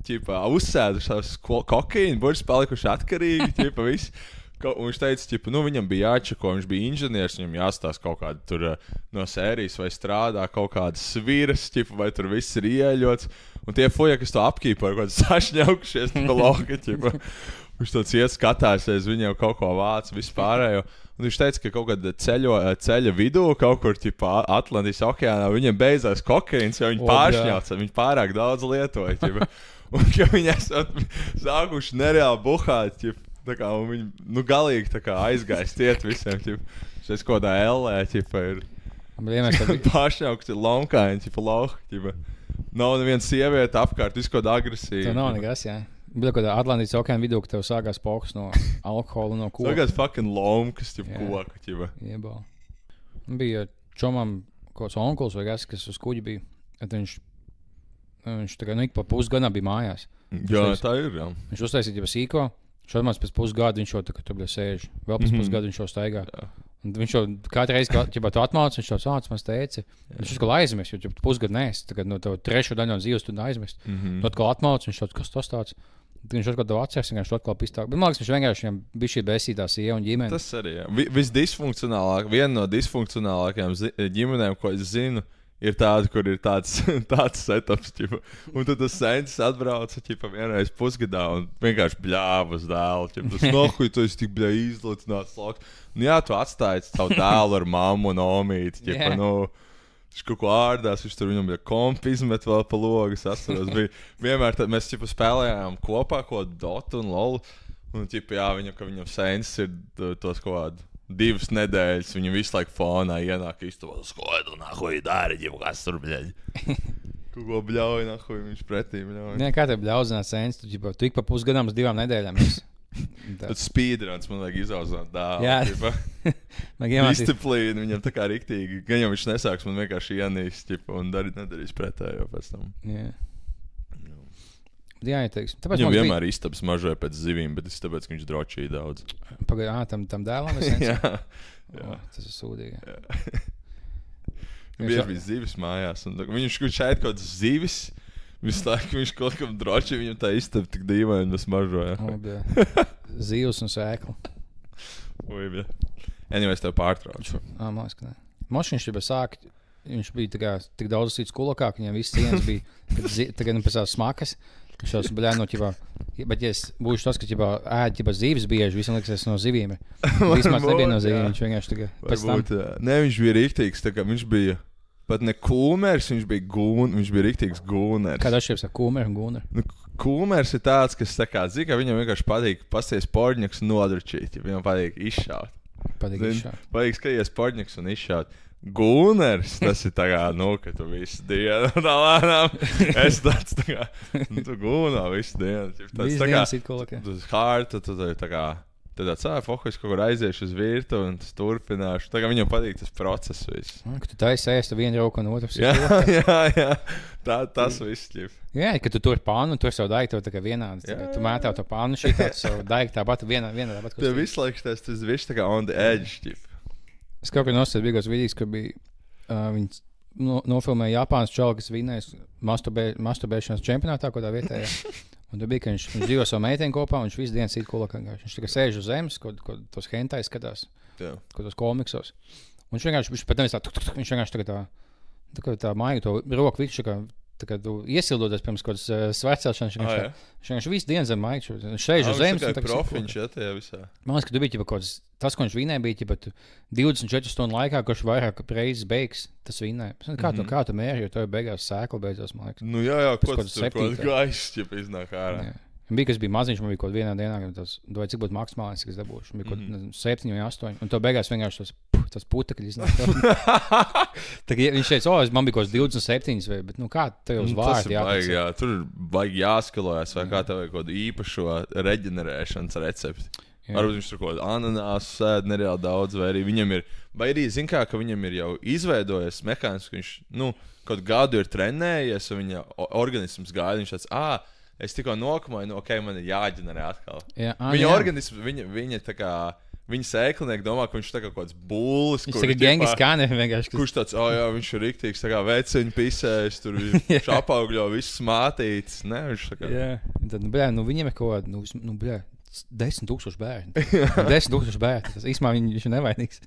ķipa, uzsēduši savus kokaīnu, burši palikuši atkarīgi, ķipa, visi. Un viņš teica, ķipa, viņam bija jāčako, viņš bija inženieris, viņam jāstās kaut kāda tur no sērijas vai strādā kaut kādas sviras, ķipa, vai tur viss ir ieļots. Un tie fuja, kas to apkīpa, ir kaut kāds sašņaukušies, ķipa, loka, ķipa. Viņš tāds iet skatās, viņam kaut ko vāc vispārējo. Un viņš teica, ka kaut kādā ceļa vidū, kaut kur ķipa, Atlantijas okeānā, viņiem beidzās kokaīns, jo viņi pāršņauca, viņi pārāk daudz lietoja. Ķipa. Un ka viņi esat sākuši nereāli buhāt, ķipa. Tā kā viņi, galīgi tā kā aizgājis tiet visiem, šeit kaut kādā ellē, ir pašņaukti lomkāņi, lauki, nav neviena sieviete apkārt, visu kaut agresīvi. Tā nav nekas, jā. Bija kaut kādā Atlantijas okeāna vidū, ka tev sākās poks no alkohola, no koka. Sākās fucking lomkas, koka, Iebal. Bija čomam kaut kāds onkuls vai kas uz kuģi bija. Viņš tā kā ik pa pusgadā bija mājās. Jā, tā ir, jā. Viņš uztaisīja jau sīko, šodien pēc pusgada viņš jau tā kā tur bija sēž. Vēl pēc pusgada viņš jau staigā. Un viņš jau katru reizi, kad tu atmāc, viņš jau sāc man teica. Viņš atkal aizmirst, jo pusgadu nēs. Tagad no tev trešo daļu no dzīves tu aizmirst. Tu atkal atmāc, viņš kaut kas tas tāds. Viņš atkal tev atceras, viņš atkal pistāk. Bet man liekas, viņš vienkārši viņam bija šī besītā sieva un ģimene. Tas arī, jā. Visdisfunkcionālāk, viena no disfunkcionālākajām ģimenēm, ko es zinu, ir tāda, kur ir tāds setups, un tad tas sensis atbrauca, vienreiz pusgadā un vienkārši bļāva uz dēlu, tas nohuj, tu esi tik izlutināts lauks. Jā, tu atstāji savu dēlu ar mammu un omīti, viņš kaut ko ārdās, viņš tur viņam bija kompi izmet vēl pa logu, es atceros, bija vienmēr, mēs spēlējām kopā kaut Dotu un Lolu, un viņam sensis ir tos kaut kādu 2 nedēļas, viņam visu laiku fonā ienāk istabā, skoidu, nahuj, dari, kas tur, bļaļ. Kaut ko bļauj, nahuj, viņš pretī bļauj. Nē, kā tev bļauzināt sensis, tu ik pa pusgadām uz 2 nedēļām. Tad speedruns man vajag izauzināt dālu. Jā. Disciplīna viņam tā kā riktīgi. Gan jau viņš nesāks man vienkārši ienīst, un nedarīs pretējo pēc tam. Jā. Jā, teiksim. Viņam vienmēr istabas mažoja pēc zivīm, bet tas tāpēc, ka viņš drošīja daudz. Pagaidām, tam dēlam ir sensis? Jā. Tas ir sūdīgi. Bieži bija zivis mājās, un viņš šeit kaut kāds zivis. Visu laiku viņš kaut kam droši, viņam tā istaba tik dīvaini mēs mažoja. Zivs un sēkla. Anyways, tev pārtrauc. Man liekas, ka nē. Mošs jau sāk, viņš bija tik daudz cits kulakā, ka viņam viss cienas bija, tagad pēc tās smakas. Viņš jau bļāja no ķibā, bet ja es būšu tas, ka ēd zīves bieži, visam liekas, es no zivīm. Vismaz nebija no zivīm, viņš vienkārši tagad pēc tam. Nē, viņš bija rīktīgs, viņš bija. Pat ne kūmers, viņš bija riktīgs gūners. Kāda atšķirības ar kūmeru un gūneru? Kūmers ir tāds, kas tā kā zina, ka viņam vienkārši patīk pasties porņaks un nodručīt, ja viņam patīk izšaut. Patīk skaties porņaks un izšaut. Gūners, tas ir tā kā, ka tu visu dienu tā lēnām, es tāds tā kā, tu gūnā visu dienu. Visu dienu sit kolakā. Tu hārta, tu tā kā. Tad fokus kaut kur aiziešu uz virtu un tas turpināšu. Tā kā viņam patīk tas process viss. Ka tu taisi ēst vienu roku un otru. Jā. Tas viss ķip. Jā, ka tu tur pānu un tur savu daigtu tā kā vienāds. Tu mētā to pānu šī tāds savu daigtu tāpat vienā tāpat. Tev visu laiku tas viss tā kā on the edge ķip. Es kaut kā nosēju bīgos vidīs, ka bija viņi nofilmēja Japānas čalu, kas vinējas masturbēšanas čempionātā kādā vietējā. Un tur bija, ka viņš dzīvo savu meiteni kopā, un viņš visu dienu sit kulakā. Viņš tikai sēž uz zemes, ko tos hentai skatās, ko tos komiksos. Un viņš pat nevis viņš vienkārši tā maiga to roku visu, tā kā tu iesildoties pirms kaut kādas svecēšanas. Viņš vienkārši visu dienu zem maiga. Viņš sēž uz zemes. Viņš profiņš, tajā visā. Man liekas, ka tu biji kaut kāds, tas, ko viņš vinēja, bija 24 stundu laikā, kurš vairāk reizes beigs, tas vinēja. Kā tu mēri, jo tev beigās sēkla beidzās, man liekas. Jā, ko tas tur gaiss, ja iznāk ārā. Bija, kas bija maziņš, man bija kaut vienā dienā, kad cik būtu maksimālais, kas dabūšu. Bija kaut 7 vai 8, un to beigās vienkārši tas putekļi iznāk. Viņš teica, man bija kaut 27, bet kā tev uz vārdu jāpēc? Jā, tur vajag jāskalojas, vai kā tev vajag kaut īpašo reģenerēšanas recepti. Varbūt viņš tur kaut kādu ananāsu sēd nereāli daudz, vai arī viņam ir, vai arī zin kā, ka viņam ir jau izveidojies mehānisms, ka viņš, kaut gadu ir trenējies, un viņa organisms gaida, viņš tāds, es tikko nokamoju, man ir jāģenerē atkal. Viņa organisms, viņa tā kā, viņa sēklinieki domā, ka viņš tā kā kaut kāds bullis. Viņš tā kā Gengis Khan vienkārši. Kurš tāds, viņš ir riktīgs, tā kā veciņu pisējis, tur šapaugļo, viss smātīts. Ne, viņš tā kā. Jā, tad, viņiem ir kaut kāda, 10,000 bērni. 10,000 bērni, tas īsmā viņš ir nevainīgs.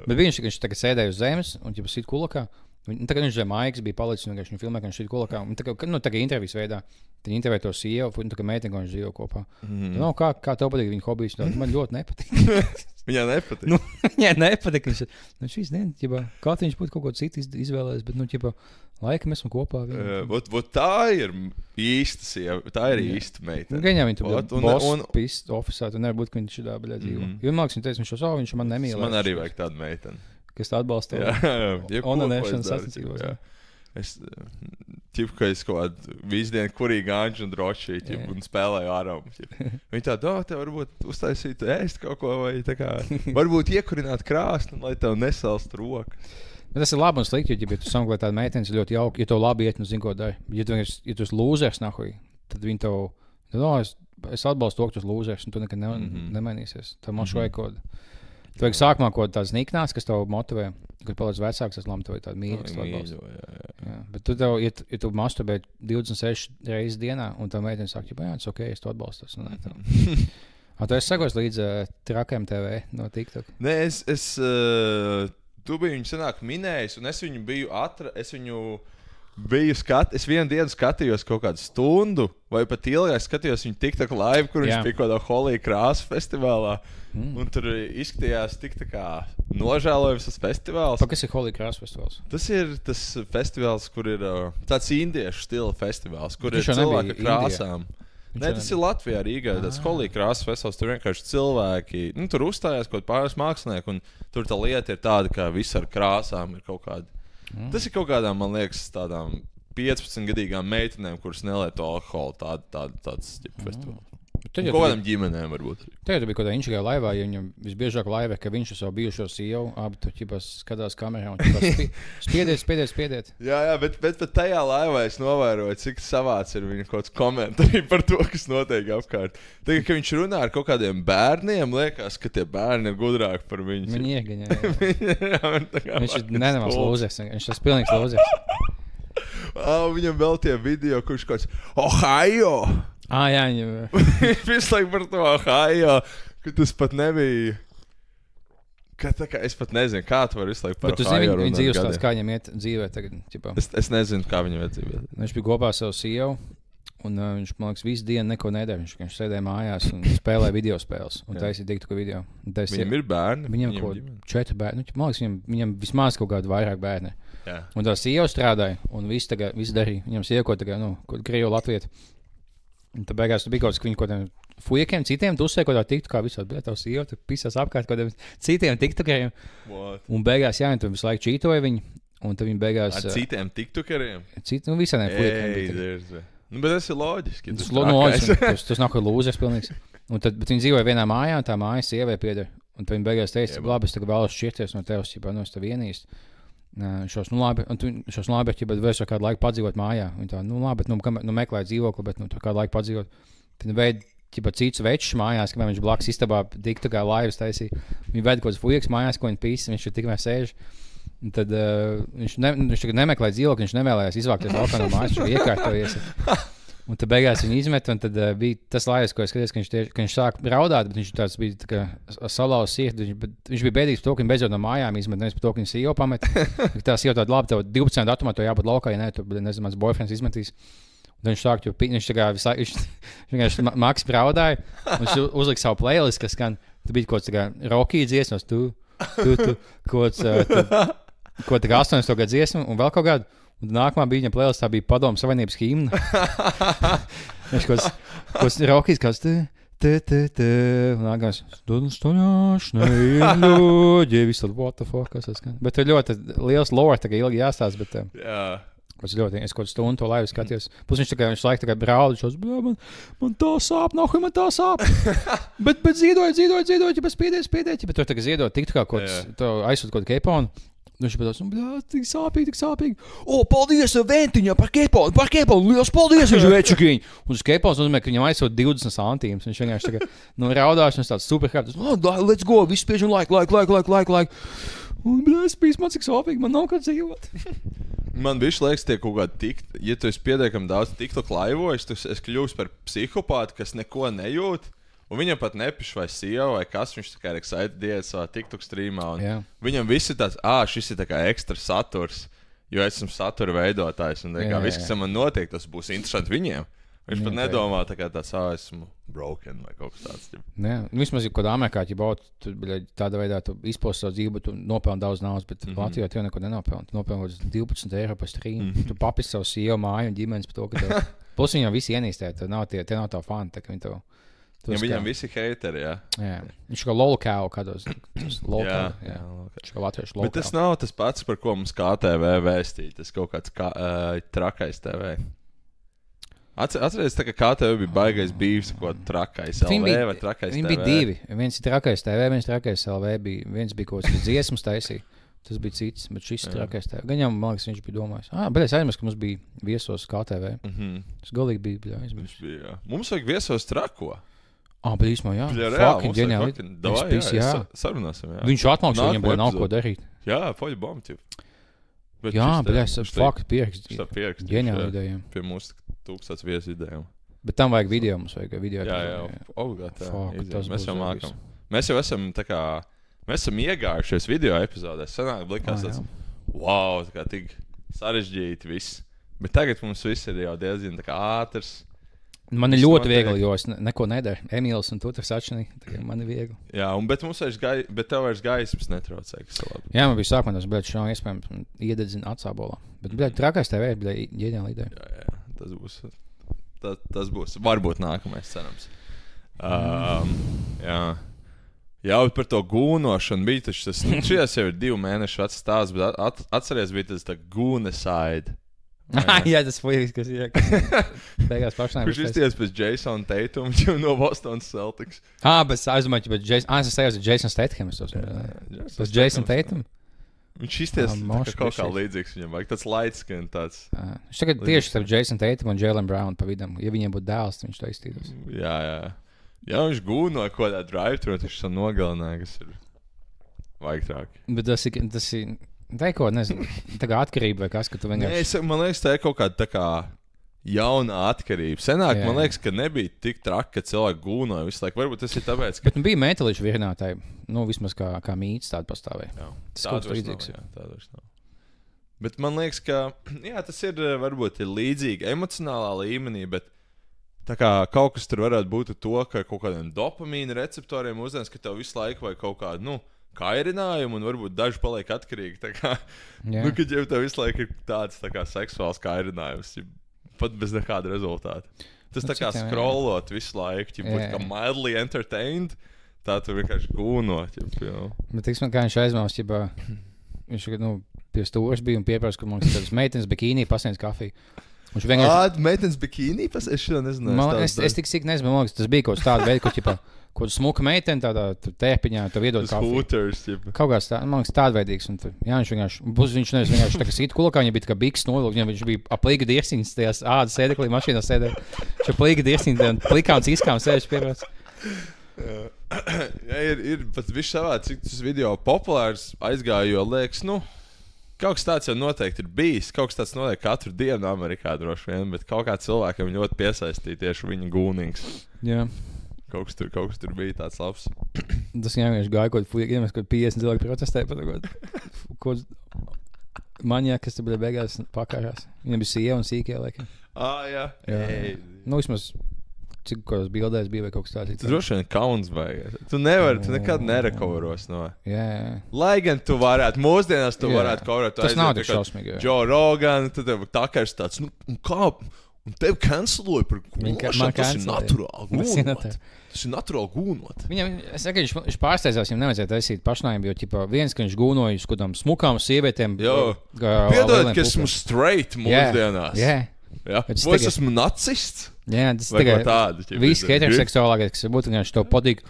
Bet viņš tā kā sēdēja uz zemes un sit kulakā. Tagad viņš Maiks bija palicis, un viņš filmē, ka viņš šeit kolakā. Tagad intervijas veidā. Viņi intervē to sievu, un tagad meiteni, ko viņš dzīvo kopā. No, kā tev patīk viņa hobijs? Man ļoti nepatīk. Viņai nepatīk. Viņai nepatīk. Šīs dienas, kā viņš būtu kaut ko citu izvēlējies, bet, laika mēs esam kopā. Tā ir īsta sieva. Tā ir īsta meitene. Gaņā viņa tur boss pist ofisā. Tu nevar būt, ka viņš šitā baļā dzīvo. Jo man liekas, viņš man nemīlēs. Man arī vajag tādu meiteni. Kas tā atbalsta? Onanēšanas sasniegšanos. Ka es kaut kādu visdienu kurīgi Anģu un Drošī un spēlēju ārumu. Viņi tādu, te varbūt uztaisīt ēst kaut ko vai tā kā, varbūt iekurināt krāsni, lai tev nesalst rokas. Bet tas ir labi un slikti, ja tu sameklē tādu meitenes ļoti jauki, ja tev labi iet, zini, ko dari. Ja tu esi lūzers, tad viņi tev, es atbalstu to, ka tu esi lūzers, un tu nekad nemainīsies. Tev man švajag kaut kādu. Tu vajag sākumā kaut tādas niknās, kas tev motivē. Kad paliec vecāks, tas labi, tev ir tāda mīļa, kas tev atbalsta. Jā. Bet tu tev, ja tu masturbē 26 reizes dienā, un tā meitene saka, tas ok, es to atbalstu. Tu esi sakos līdz Trakiem TV no TikTok? Nē, tu biji viņu senāk minējis, un es viņu biju es vienu dienu skatījos kaut kādu stundu, vai pat ilgāk skatījos viņu TikTok live, kur viņš bija kaut kādā Holī krāsu festivālā. Un tur izskatījās tik tā kā nožēlojams tas festivāls. Kas ir Holī krāsu festivāls? Tas ir tas festivāls, kur ir tāds indiešu stila festivāls, kur ir cilvēki krāsām. Nē, tas ir Latvijā, Rīgā. Tas Holī krāsu festivāls, tur vienkārši cilvēki, tur uzstājās kaut pāris mākslinieki, un tur tā lieta ir tāda, ka viss ar krāsām ir kaut kāda. Tas ir kaut kādām, man liekas, tādām 15-gadīgām meitenēm, kuras nelieto alkoholu, tāds festivāls. Kaut kādām ģimenēm varbūt. Tajā tu bija kaut kādā inčigā laivā, ja viņam visbiežāk laivē, ka viņš ar savu bijušo sievu, abi tu ķipās skatās kamerā un spiediet. Jā, bet tajā laivā es novēroju, cik savāds ir viņa kaut kāds komentāri par to, kas notiek apkārt. Tagad, kad viņš runā ar kaut kādiem bērniem, liekas, ka tie bērni ir gudrāki par viņu. Viņi iegaņā. Viņš ir nenemās lūzers, viņš ir pilnīgs lūzers. Viņam vēl tie video, kurš kaut kāds Ohio! Jā, visu laiku par to Ohio, ka tas pat nebija. Es pat nezinu, kā tu vari visu laiku par Ohio runāt. Viņa dzīves tāds, kā viņam iet dzīvē tagad. Es nezinu, kā viņam iet dzīvē. Viņš bija kopā ar savu sievu, un viņš, man liekas, visu dienu neko nedēļ. Viņš sēdēja mājās un spēlēja video spēles. Un taisīja TikTok video. Viņam ir bērni? Viņam kaut 4 bērni. Man liekas, viņam vismaz kaut kādu vairāk bērni. Jā. Un tā sieva strādāja, un viss darīja. Viņam sieva kaut kādu Krievu Latvietu. Un tad beigās tu bija kaut kādiem fujekiem, citiem tusēja kaut kā tiktu, kā visādi, bet tavs sieva, tu pisās apkārt kaut kādiem citiem tiktukeriem. Un beigās, tu visu laiku čītoja viņu, un tad viņi beigās... Ar citiem tiktukeriem? Visādiem fujekiem. Bet tas ir loģiski. Tas nav kaut lūzers pilnīgs. Bet viņi dzīvoja vienā mājā, un tā māja sievai pieder. Un tad viņi beigās teica, labi, es tagad vēlos šķirties no tevis, ja es tev vienīstu. Šos labi, bet vairs ar kādu laiku padzīvot mājā. Viņi tā, labi, meklēja dzīvokli, bet tur kādu laiku padzīvot. Tad veida cits večs mājās, kamēr viņš blakus istabā diktu kā laivas taisīja. Viņi veida kaut kāds fujeks mājās, ko viņi pīsa, viņš tur tikmēr sēž. Un tad viņš tagad nemeklēja dzīvokli, viņš nevēlējās izvākties laukā no mājas, viņš iekārtojies. Un tad beigās viņi izmet, un tad bija tas laivas, ko es skatījos, ka viņš sāk raudāt, bet viņš bija tā kā salauz sirdi. Viņš bija bēdīgs par to, ka viņš beidzot no mājām izmet, nevis par to, ka viņš sieva pamet. Tā sieva tāda labi, tev 12 datumā to jābūt laukā, ja ne, tu, nezinu, mans boyfriends izmetīs. Un viņš sāk, viņš tā kā viņš maks raudāja, un viņš uzlika savu playlist, kas skan, tu bija kaut kāds tā kā rocky dziesmas, kaut kā 80 gadu dziesmu, un vēl kaut kādu. Un nākamā bija viņa playlistā bija Padomu Savienības himna. Viņš kaut kāds rokīs, kāds un nākamās visu tad what the fuck, kas tas skan. Bet ir ļoti liels lore, tā kā ilgi jāstāst, bet es kaut kādu stundu to laivu skatījos. Plus viņš laik tā kā braudi, man tā sāp, man tā sāp. bet ziedot, ja spiediet. Bet tur tā kā ziedot, tiktu kā kaut aizsūt kaut keiponu. Viņš bija tāds, tik sāpīgi. Paldies Ventiņā par keponu, liels paldies, viņš večukiņi. Un tas kepons nozīmē, ka viņam aizsūt 20 santīmus. Viņš vienkārši tā kā raudāšanas tāds superkārtas. Let's go, viss spiežam like. Un es biju man cik sāpīgi, man nav kā dzīvot. Man bišķi liekas, tie kaut kādi ja tu esi pietiekami daudz TikTok laivojis, es kļūstu par psihopātu, kas neko nejūt. Un viņam pat nepiš vai sieva vai kas, viņš tā kā ir excited savā TikTok streamā. Viņam viss ir tāds, šis ir tā kā ekstra saturs. jo esmu satura veidotājs, un viss, kas man notiek, tas būs interesanti viņiem. Viņš pat nedomā, tā kā tāds, esmu broken vai kaut kas tāds. Jā, vismaz, kad Amerikā, tu tādā veidā tu izposti savu dzīvi, tu nopelni daudz naudas, bet Latvijā tu jau neko nenopelni. Tu nopelni 12 eiro par streamu, tu papis savu sievu māju un ģimenes par to, ka tev... Plus viņam visi ienīstē, te nav tā fani, tā ka viņi tev... Ja viņam visi hateri, jā. Jā. Viņš kā lolkau kādos. Jā. Viņš kā latviešu lolkau. Bet tas nav tas pats, par ko mums KTV vēstīja. Tas kaut kāds trakais TV. Atceries, tā kā KTV bija baigais bijis, ko trakais LV vai trakais TV? Viņi bija divi. Viens ir trakais TV, viens trakais LV bija. Viens bija kaut kāds dziesmas taisīja. Tas bija cits, bet šis trakais TV. Gan jau, man liekas, viņš bija domājis. Bet es aizmirsu, ka mums bija viesos KTV. Tas galīgi bija, aizmirsu. Jā. Mums vajag viesos trako. Bet īstumā, jā. Fucking ģeniāli. Sarunāsim, jā. Viņš atmaksā, viņam bija nav ko darīt. Jā, poļu bomba. Jā, bet es fucking pierakstu. Ģeniāli idejām. Pie mūsu 1000 viesu idejām. Bet tam vajag video, mums vajag video. Jā, obligāti. Mēs jau mākam. Mēs jau esam tā kā, mēs esam iegājušies video epizodēs. Sanāk, likās tāds, wow, tā kā tik sarežģīti viss. Bet tagad mums viss ir jau diezgan tā kā ātrs. Man ir ļoti viegli, jo es neko nedaru. Emīls un tu tur sačinī. Man ir viegli. Jā, bet tev vairs gaismas netraucē. Jā, man bija sākumā tas, bet šā iespējams iededzina atsābolā. Bet, trakais TV ir ģeniāla ideja. Jā, tas būs. Varbūt nākamais, cerams. Jā. Jā, bet par to gūnošanu bija taču tas. Šajās jau ir 2 mēnešu vecs stāsts, bet atceries bija tas tā gūneside. Jā, tas fujiks, kas ir. Beigās pašnājums. Kurš izties pēc Jasona Tatuma no Bostonas Celtics. Bet es aizdomāju, bet es sajaucu Jason Statham. Pēc Jason Tatum. Viņš izties kaut kā līdzīgs viņam. Tāds lightskin tāds. Viņš tagad tieši starp Jason Tatum un Jaylen Brown pa vidam. Ja viņiem būtu dēls, viņš to iztīdos. Jā. Jā, viņš gūnoja kaut kādā drive-thru, viņš to nogalināja, kas ir vajag trāk. Bet tas ir... Tā ir kaut kāda, nezinu, tā kā atkarība vai kas, ka tu vienkārši... Man liekas, tā ir kaut kāda tā kā jauna atkarība. Senāk, man liekas, ka nebija tik traki, ka cilvēki gūnoja visu laiku. Varbūt tas ir tāpēc, ka... Bet bija metālišu virinātāji, vismaz kā mīts tāda pastāvēja. Jā, tas kaut kas līdzīgs. Tāda vairs nav. Bet man liekas, ka, tas ir varbūt ir līdzīgi emocionālā līmenī, bet tā kā kaut kas tur varētu būt to, ka kaut kādiem dopamīna receptoriem uzdevums, ka tev visu laiku vai kaut kādu, kairinājumu, un varbūt daži paliek atkarīgi. Tā kā, kad jau tev visu laiku ir tāds tā kā seksuāls kairinājums, pat bez nekāda rezultāta. Tas tā kā scrollot visu laiku, būt kā mildly entertained, tā tu vienkārši gūnot. Bet tiksim, kā viņš aizmās, viņš pie stūras bija un pieprasa, ka mums tādas meitenes bikīnī pasniedz kafiju. Viņš vienkārši... Meitenes bikīnī? Es šo nezināju. Es tik sīk nezinu, man liekas, tas bija kaut kāds tāda veida, kaut smuka meitene tādā tērpiņā, tev iedod kafiju. Hooters, kaut kāds man liekas tādveidīgs. Viņš nevis vienkārši tā kā sīta kulakā, viņam bija tā kā biks novilks, viņš bija aplīga dirsiņas tajās ādas sēdeklī mašīnā sēdē. Viņš aplīga dirsiņas, plikām cīskām sēdeš pierāds. Jā, ir pat viss savā, cik tas video populārs aizgāja, jo liekas, kaut kas tāds jau noteikti ir bijis. Kaut kas tāds notiek katru dienu Amerikā droši vien, bet kaut kā cilvēkam ļoti piesaistīja tieši viņa gūnings. Jā. Kaut kas tur bija tāds labs. Tas vienkārši gāja kaut kādā 50 cilvēku protestēja par kaut maņā, kas tur bija beigās pakārās. Viņam bija sieva un sīkie laikam. Jā. Vismaz cik kādas bildēs bija vai kaut kas tāds. Tu droši vien kauns vajag. Tu nekad nerekoveros no. Jā. Lai gan tu varētu, mūsdienās tu varētu coverot. Tas nav tik šausmīgi. Joe Rogan, tad tev takars tāds, kā... Un tev canceloja par gūnošanu, tas ir naturāli gūnot. Es saku, viņš pārsteidzās, viņam nevajadzēja taisīt pašnājumu, jo viens, ka viņš gūnoja uz kādām smukām sievietēm. Piedod, ka esmu straight mūsdienās. Jā. Vai es esmu nacists? Jā, tas ir viss heteroseksuālākais, kas būtu vienkārši tev patīk.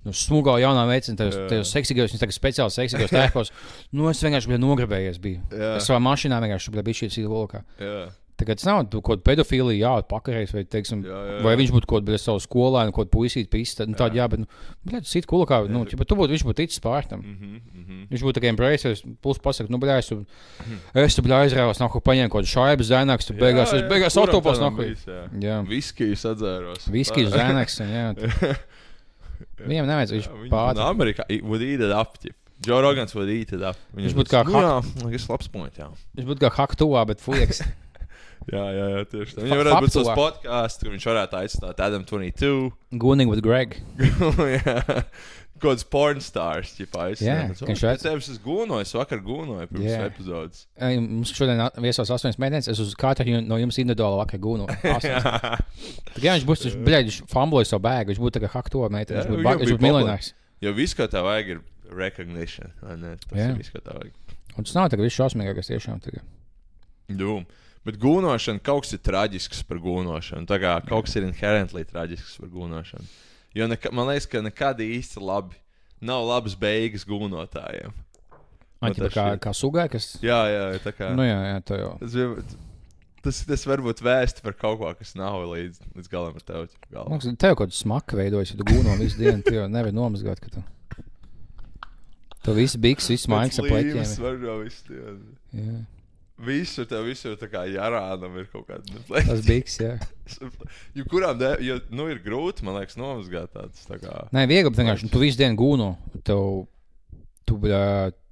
Smugā jaunā veicina, tajos seksīgajos, viņas tagad speciāli seksīgajos tērpos. Es vienkārši biju nogribējies. Es savā mašīnā vienkārši biju šī cīla volkā. Tagad tas nav kaut kāda pedofīlija, pakarējis, vai, teiksim, vai viņš būtu kaut kādā savu skolēnu, kaut kādu puisīti pīsti. Tāda, bet, tu sit kulakā, viņš būtu ticis pārtam. Viņš būtu tikai embraces, plus pasaka, es tu aizrāvos, nahu, paņēmu kaut kādu šaibas zēnāks, tu beigās autopos, nahu. Viskijas atzēros. Viskijas zēnāks, jā. Viņam nevajadz, viņš pārtam. Amerikā would eat it up, Joe Rogans would eat it up. Viņš būtu kā tas labs point, jā. Viņš būtu kā Haktuvā, bet flieks. jā, tieši tā. Viņam varētu būt savs podcasts, kur viņš varētu aicināt Adam 22. Gooning with Greg. jā. Kāds pornstars, ķipā. Jā, viņš šeit. Es gūnoju, es vakar gūnoju pirms epizodes. Mums šodien viesos 8 mēnešus, es uz katru no jums individuāli vakar gūnoju. Tikai viņš būs, viņš fumbloja savu bēgu, viņš būtu tā kā Haktuvā meitene, viņš būtu miljonārs. Jo viss, ko tev vajag, ir recognition, vai ne? Tas ir viss, ko tev vajag. Un tas nav tā, ka viss šausmīgākais tiešām tagad. Bet gūnošana, kaut kas ir traģisks par gūnošanu. Tā kā kaut kas ir inherently traģisks par gūnošanu. Jo man liekas, ka nekad īsti labi nav labas beigas gūnotājiem. Kā sugai, kas... Jā, tā kā... Nu jā, tā jau. Tas varbūt vēsti par kaut ko, kas nav līdz galam ar tevi. Tev kaut kāds smaka veidojas, ja tu gūno visu dienu, tu jau nevar nomazgāt, ka tu... Tu visi biks, viss maiks ar pleķiem. Līmes varžo visu dienu. Jā. Visur tā kā jarānam ir kaut kāda... Tas biks, jā. Jebkurām ir grūti, man liekas, nomazgāt tāds tā kā... Nē, viegli, bet vienkārši, tu visu dienu gūno, tu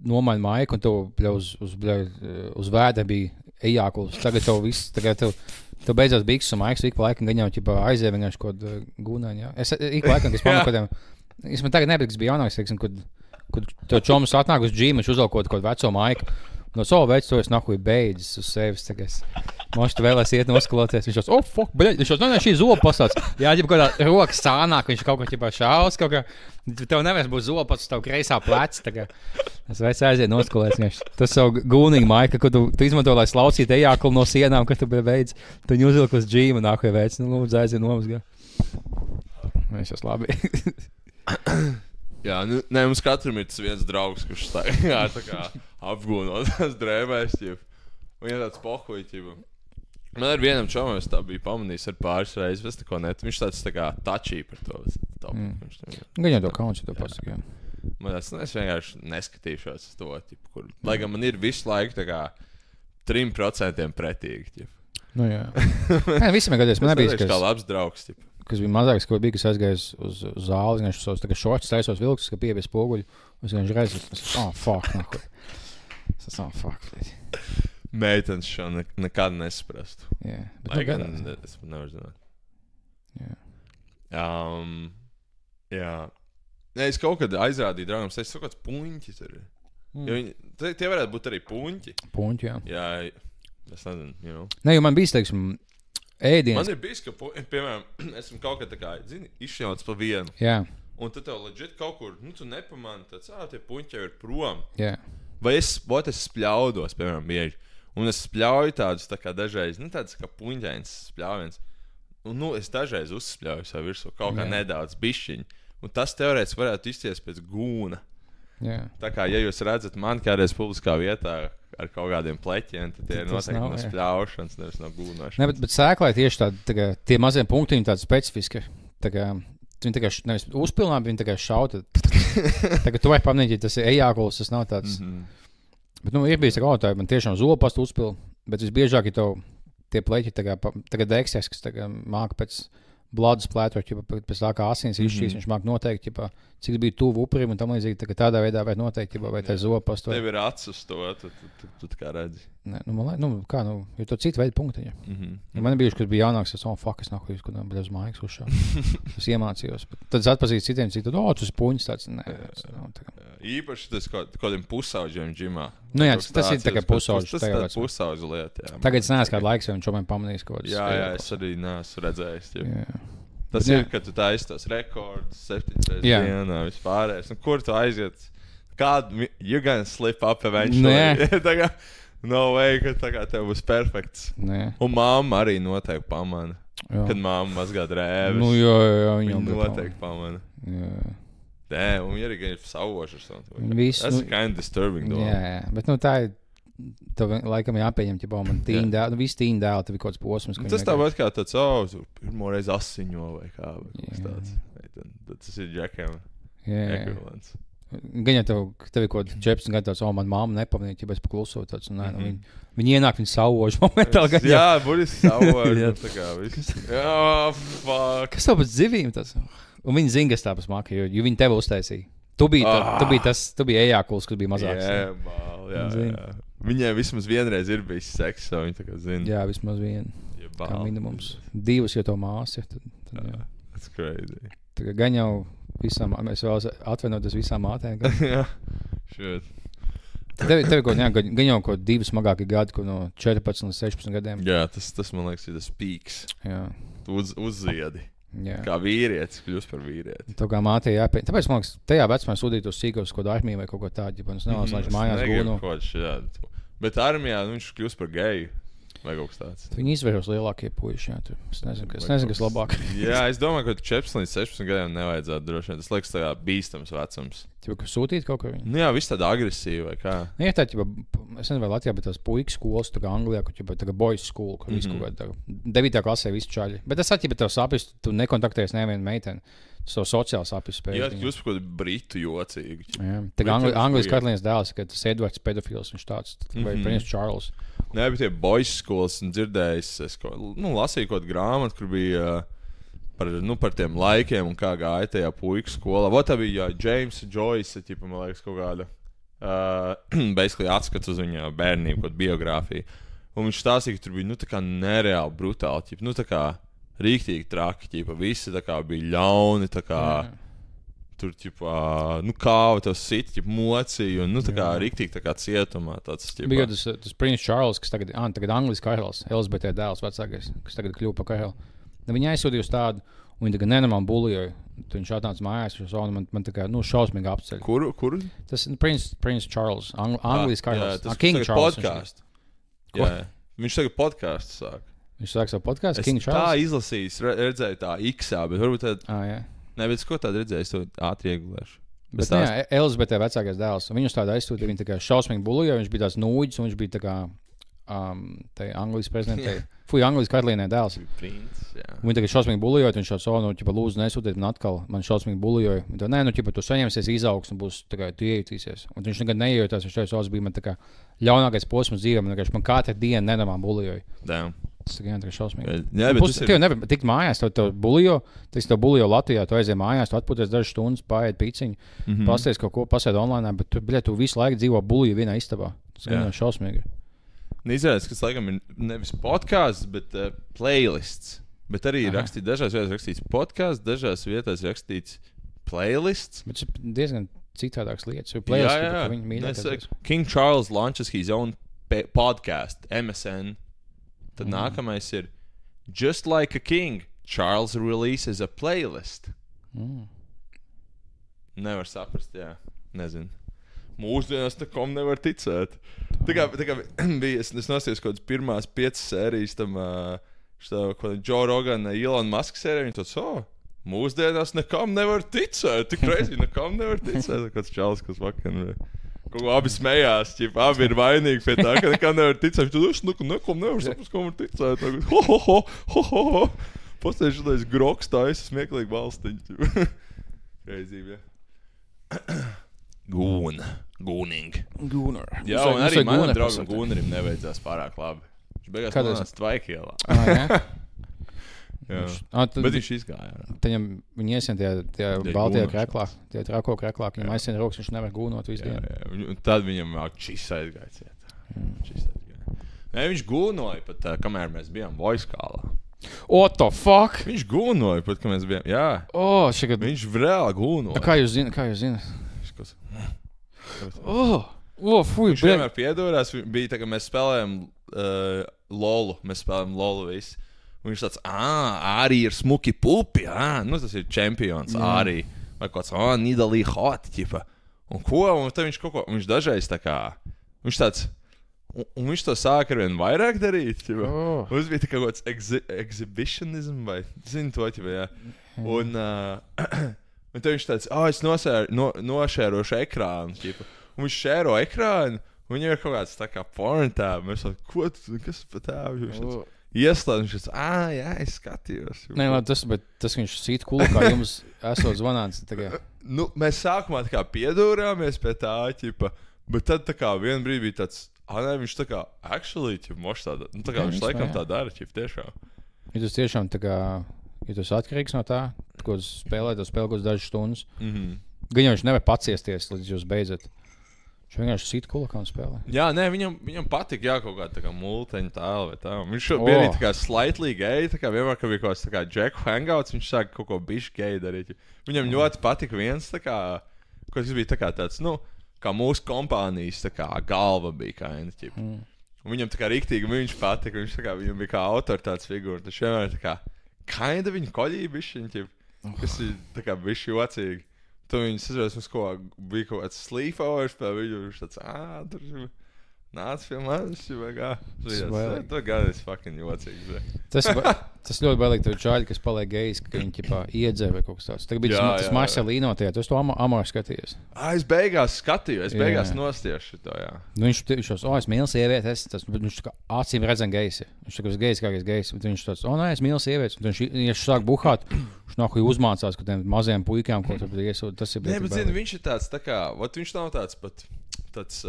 nomaini maiku, un tev uz vēda bija ejākuls. Tagad tev beidzās biks un maiks, ik pa laikam gan jau aizie vienkārši kaut gūnāņi, jā. Es ik pa laikam, kas pamanu kādiem... Es man tagad nebija, kas bija jaunāks, teiksim, kad tev čomas atnāk uz džīmu, viņš uzvelk kaut veco maiku. No savu veidu to es nahuj beidzis uz sevis. Moši tu vēlēs iet noskaloties. Viņš šos, fuck, bļaļ. Viņš šos, šī zoba pasauc. Jā, ģipa kaut kā rokas sānāk, viņš kaut kā šaus, kaut kā. Tev nevēs būt zoba pasauc, tev kreisā plec. Es vairs aiziet noskaloties. Tas savu gūnīgi maika, ko tu izmanto, lai slaucītu ejāklu no sienām, kad tu beidz. Tu viņu uzvilk uz džīmu nahuj veids. Lūdzu, aiziet nomazgā. Viņš šos labi. Jā, mums katram ir tas viens draugs, kurš tā kā apgūnot tās drēbēs, viņam tāds pohuj, Man ar vienam čomam es tā biju pamanījis ar pāris reizes, es neko net, viņš tāds tā kā touchy par to. Gan jau to kauns, ja to pasaka, jā. Man tāds, es vienkārši neskatīšos uz to, kur, lai gan man ir visu laiku tā kā 3% pretīgi, Nu jā. Nē, visam ir gadies, man nebija, kā labs draugs, kas bija mazāks, ko bija, kas aizgājis uz zāli, viņš savus tā kā šorts taisos vilks, ka piebies spoguļu, un viņš reizes, fuck, nahuj. Fuck. Meitenes šo nekad nesaprastu. Jā. Lai gan es pat nevaru zināt. Jā. Jā. Nē, es kaut kad aizrādīju draugam, es kaut kāds puņķis ir. Jo tie varētu būt arī puņķi. Puņķi, jā. Jā, es nezinu, Nē, jo man bijis, teiksim, ēdienas. Man ir bijis, ka, piemēram, esmu kaut kā tā kā, izšķauts pa vienu. Jā. Un tad tev leģit kaut kur, tu nepamani, tāds, tie puņķi jau ir prom. Jā. Vai es spļaudos, piemēram, bieži. Un es spļauju tādus tā kā dažreiz, tāds kā puņķains spļaujiens. Un, es dažreiz uzspļauju savu virsū, kaut kā nedaudz bišķiņu. Un tas teorētiski varētu izties pēc gūna. Jā. Tā kā, ja jūs redzat mani kādreiz publiskā vietā ar kaut kādiem pleķiem, tad tie ir noteikti no spļaušanas, nevis no gūnošanas. Ne, bet sēklai tieši tādi, tie mazie punktiņi tādi specifiski. Viņi tā kā nevis uzpilnā, bet viņi tā kā šauta. Tagad tu vajag pamanīt, ja tas ir ejākuls, tas nav tāds. Bet, ir bijis tā kā, man tiešām zopastu uzpil, bet visbiežāk ir tev tie pleķi tagad deksies, kas māka pēc blādas plētot, pēc tā kā asins izšķīs, viņš māk noteikti, cik bija tuvu upurim un tam līdzīgi, tādā veidā vai noteikti, vai tā zopastu. Tev ir acis uz to, tu kā redzi. Nē, jo to citu veidu punktiņa. Man bija, kad bija jaunāks, es fuck, es nahuj, kad bez mājas uzšā. Es iemācījos. Tad es atpazīstu citiem, tas ir puņas tāds. Īpaši tas kādiem pusauģiem džimā. Nu jā, tas ir tā kā pusauģis. Tas ir pusauģi lieta, jā. Tagad es neesmu kādu laiku, viņš man pamanījis kaut kāds. Jā, es arī neesmu redzējis. Tas ir, kad tu taisi tos rekordus 7 reizes dienā, vispārējais. Kur tu aiziet? Kādu, you're gonna slip up eventually. No way, ka tā kā tev būs perfekts. Nē. Un mamma arī noteikti pamana. Kad mamma mazgā drēbes. Jā, viņa noteikti pamana. Jā. Un viņa arī gan ir savoša. Tas ir kind of disturbing. Jā, bet tā ir. Tev laikam jāpieņem, ja man tīņa dēla, visi tīņa dēla, tev ir kaut kāds posms. Tas tāpat kā tāds, pirmo reizi asiņo vai kā. Tas ir Džekiem ekvivalents. Gan ja tev ir kaut kāds čeps un tāds, man mamma nepamanīja, ja es paklusot tāds. Viņi ienāk, viņi sauvož momentāli. Jā, būtiski sauvož. Tā kā viss. Jā, fuck. Kas tev pēc zivīm tas? Un viņi zina, kas tāpēc maka, jo viņi tev uztaisīja. Tu biji ejākuls, kas bija mazāks. Jā. Viņai vismaz vienreiz ir bijis seks, so viņa tā kā zina. Jā, vismaz viena. Kā minimums. 2, ja to māsi. Tad That's crazy. Tā kā gan jau visām, mēs vēlas atvainoties visām mātēm. Jā, šeit. Tev gan jau ko 2 smagāki gadi, ko no 14 līdz 16 gadiem. Jā, tas man liekas ir tas pīks. Jā. Uzziedi. Jā. Kā vīrietis, kļūst par vīrieti. Tā kā mātei jāpēc. Tāpēc, man liekas, tajā vecumā sūtīt uz sīkos kaut kādu armiju vai kaut ko tādu. Es nevēlos, lai viņš mājās gūno. Bet armijā viņš kļūst par geju vai kaut kas tāds. Viņi izvēršos lielākie puiši. Jā, es nezinu, kas labāk. Jā, es domāju, ka 14 līdz 16 gadiem nevajadzētu droši vien. Tas liekas tā kā bīstams vecums. Tev sūtīt kaut ko viņu? Nu jā, viss tāda agresīva vai kā. Nu, ja tā, es nezinu, vai Latvijā, bet tās puikas skolas, tā kā Anglijā, tā kā boys school, kur visu kaut kādā 9. klasē visi čaļi. Bet tas atķipa tev sapis, tu nekontaktējies nevienu meiteni. Tas tev sociāli sapis spēj. Jā, kļūst par kaut kādu britu jocīgu. Jā, tā kā Anglijas karalienes dēls, ka tas Edvards pedofils, viņš tāds, vai Prince Charles. Nē, bet tie boys skolas dzirdējis, lasīju kaut kādu grāmatu, kur bija par tiem laikiem un kā gāja tajā puiku skolā. Vot tā bija James Joyce, man liekas, kaut kāda basically atskats uz viņa bērnību, kaut biogrāfiju. Un viņš stāstīja, ka tur bija, tā kā nereāli brutāli, tā kā rīktīgi traki, visi tā kā bija ļauni, tā kā tur, kāva tev sit, mocīja, un, tā kā rīktīgi tā kā cietumā tāds, Bija tas Prince Charles, kas tagad Anglijas karalis, Elizabetē dēls vecākais, kas tagad kļuva par karali. Viņa aizsūtīja uz tādu, un viņa tagad nenormāli bulijoja. Viņš atnāca mājās, man tā kā, šausmīgi apceļ. Kur? Tas ir Prince Charles, Anglijas karalis. Tas King Charles. Podcastu. Jā. Viņš tagad podcastu sāk. Viņš sāk savu podcastu, King Charles? Tā izlasījis, redzēju tā X-ā, bet varbūt tad... Jā. Nē, bet ko tādu redzēju, es to ātri iegulēšu. Bet Elizabetē vecākais dēls. Viņus tādu aizsūtīja, viņa tā kā šausmīgi bulijoja, viņš bija tās nūģis, un viņš bija tā kā Anglijas prezidentē. Anglijas karalienē dēls. Viņa tagad šausmīgi bulijoja, viņš šādu lūdzu nesūtīt man atkal. Man šausmīgi bulijoja. Viņa nē, tu saņemsies, izaugs un būs tā kā tu iejutīsies. Un viņš nekad neiejūtās, viņš teica, bija man tā kā ļaunākais posms dzīvē. Man katru dienu nenormāli bulijoja. Tas tā kā šausmīgi. Jā, bet tev nevar tikt mājās, tev bulijo. Tev bulijo Latvijā, tu aizies mājās, tu atpūties dažas stundas, paēd piciņu, pasties kaut ko, pasēd online, bet tu visu laiku dzīvo bulijo vienā istabā. Tas gan šausmīgi. Izrādās, kas laikam ir nevis podcasts, bet playlists. Bet arī rakstīts, dažās vietās rakstīts podcasts, dažās vietās rakstīts playlists. Bet tas ir diezgan citādāks lietas. Jā. King Charles launches his own podcast, MSN. Tad nākamais ir Just like a king, Charles releases a playlist. Nevar saprast, jā. Nezinu. Mūsdienās nekam nevar ticēt. Tā kā bija, es nosties kaut kādas pirmās 5 sērijas tam Joe Rogan, Elon Musk sēriju, viņi tāds, mūsdienās nekam nevar ticēt, tik reizi nekam nevar ticēt. Kāds čalis, kas vakar, kaut ko abi smējās, abi ir vainīgi pie tā, ka nekam nevar ticēt. Tad es nekam nevar saprast, kam var ticēt. Ho. Pastāju šodien groks tā, es smieklīgi valstiņu. Reizība, jā. Gūning. Jā, un arī manam draugam Gūnerim neveidzās pārāk labi. Viņš beigās nonāca Tvaikielā. Bet viņš izgāja. Viņi iesien tie baltajā kreklā, tie trako kreklā, viņam aizsien rokas, viņš nevar gūnot visu dienu. Un tad viņam šis aizgāja. Nē, viņš gūnoja pat, kamēr mēs bijām Voiskālā. What the fuck? Viņš gūnoja pat, kad mēs bijām, jā. Viņš reāli gūnoja. Kā jūs zināt? Viņš vienmēr piedorās. Bija tā, ka mēs spēlējam LOLu. Mēs spēlējam LOLu visi. Un viņš tāds, arī ir smuki pupi. Tas ir čempions arī. Vai kāds, Nidalī hot, ķipa. Un ko? Un tad viņš kaut ko, viņš dažreiz tā kā, viņš tāds, un viņš to sāk arvien vairāk darīt, ķipa. Mums bija tā kā kāds exhibitionism, vai, zini to, ķipa, jā. Un tad viņš tāds, es nošērošu ekrānu, ķipa. Un viņš šēro ekrānu, un viņam ir kaut kāds tā kā porn tēb. Mēs tāds, ko tu, kas pa tēbu? Viņš tāds, ieslēdz, viņš tāds, jā, es skatījos. Nē, tas viņš sīt kulu, kā jums esot zvanāts. Mēs sākumā tā kā piedūrāmies pie tā, ķipa, bet tad tā kā vien brīd bija tāds, viņš tā kā, actually, ķipa, moš tāda, tā kā viņš laikam tā dara, ķipa, tiešām. Ja tu tiešām tā kā, ja tu esi atkarīgs no tā, ko spēlē, tu spēlē kaut dažas stundas, Gan jau viņš nevar paciesties, līdz jūs beidzat. Viņš vienkārši sit kulakā un spēlē. Jā, nē, viņam patika, jā, kaut kā tā kā multeņa tēla vai tā. Viņš bija arī tā kā slightly gay, tā kā vienmēr, kad bija kaut kāds tā kā Jack Hangouts, viņš sāka kaut ko bišķi gay darīt. Viņam ļoti patika viens, tā kā, kas bija tā kā tāds, nu, kā mūsu kompānijas, tā kā galva bija kaina, ķip. Viņam tā kā riktīgi viņš patika, viņš tā kā, viņam bija kā autoritātes figūra, tas vienmēr tā kā, kaina viņa koļī bišķiņ, ķip, kas ir tā kā bišķi jocīgi. Tu viņus izvēlēs, mums bija kaut kāds sleepovers, pēc viņu viņš tāds, tur nāc pie manis, vai kā. To gādēs fucking jocīgi. Tas ļoti bailīgi tev čāļi, kas paliek gejs, ka viņi ķipā iedzē vai kaut kas tāds. Tagad bija tas Marcelino tajā, tu to Amoru skatījies. Es beigās skatījos, nostiešu to, jā. Nu, viņš tos, es mīlu sievietes, viņš tā kā acīm redzam gejs. Viņš tā kā gejskākais gejs, bet viņš tāds, nē, es mīlu sievietes. Viņš sāk buhāt, viņš nākuj uzmācās, ka tiem mazajiem puikām, ko tad iesūt, tas ir. Nē, bet zini, viņš ir tāds, tā kā, viņš nav tāds pat, tāds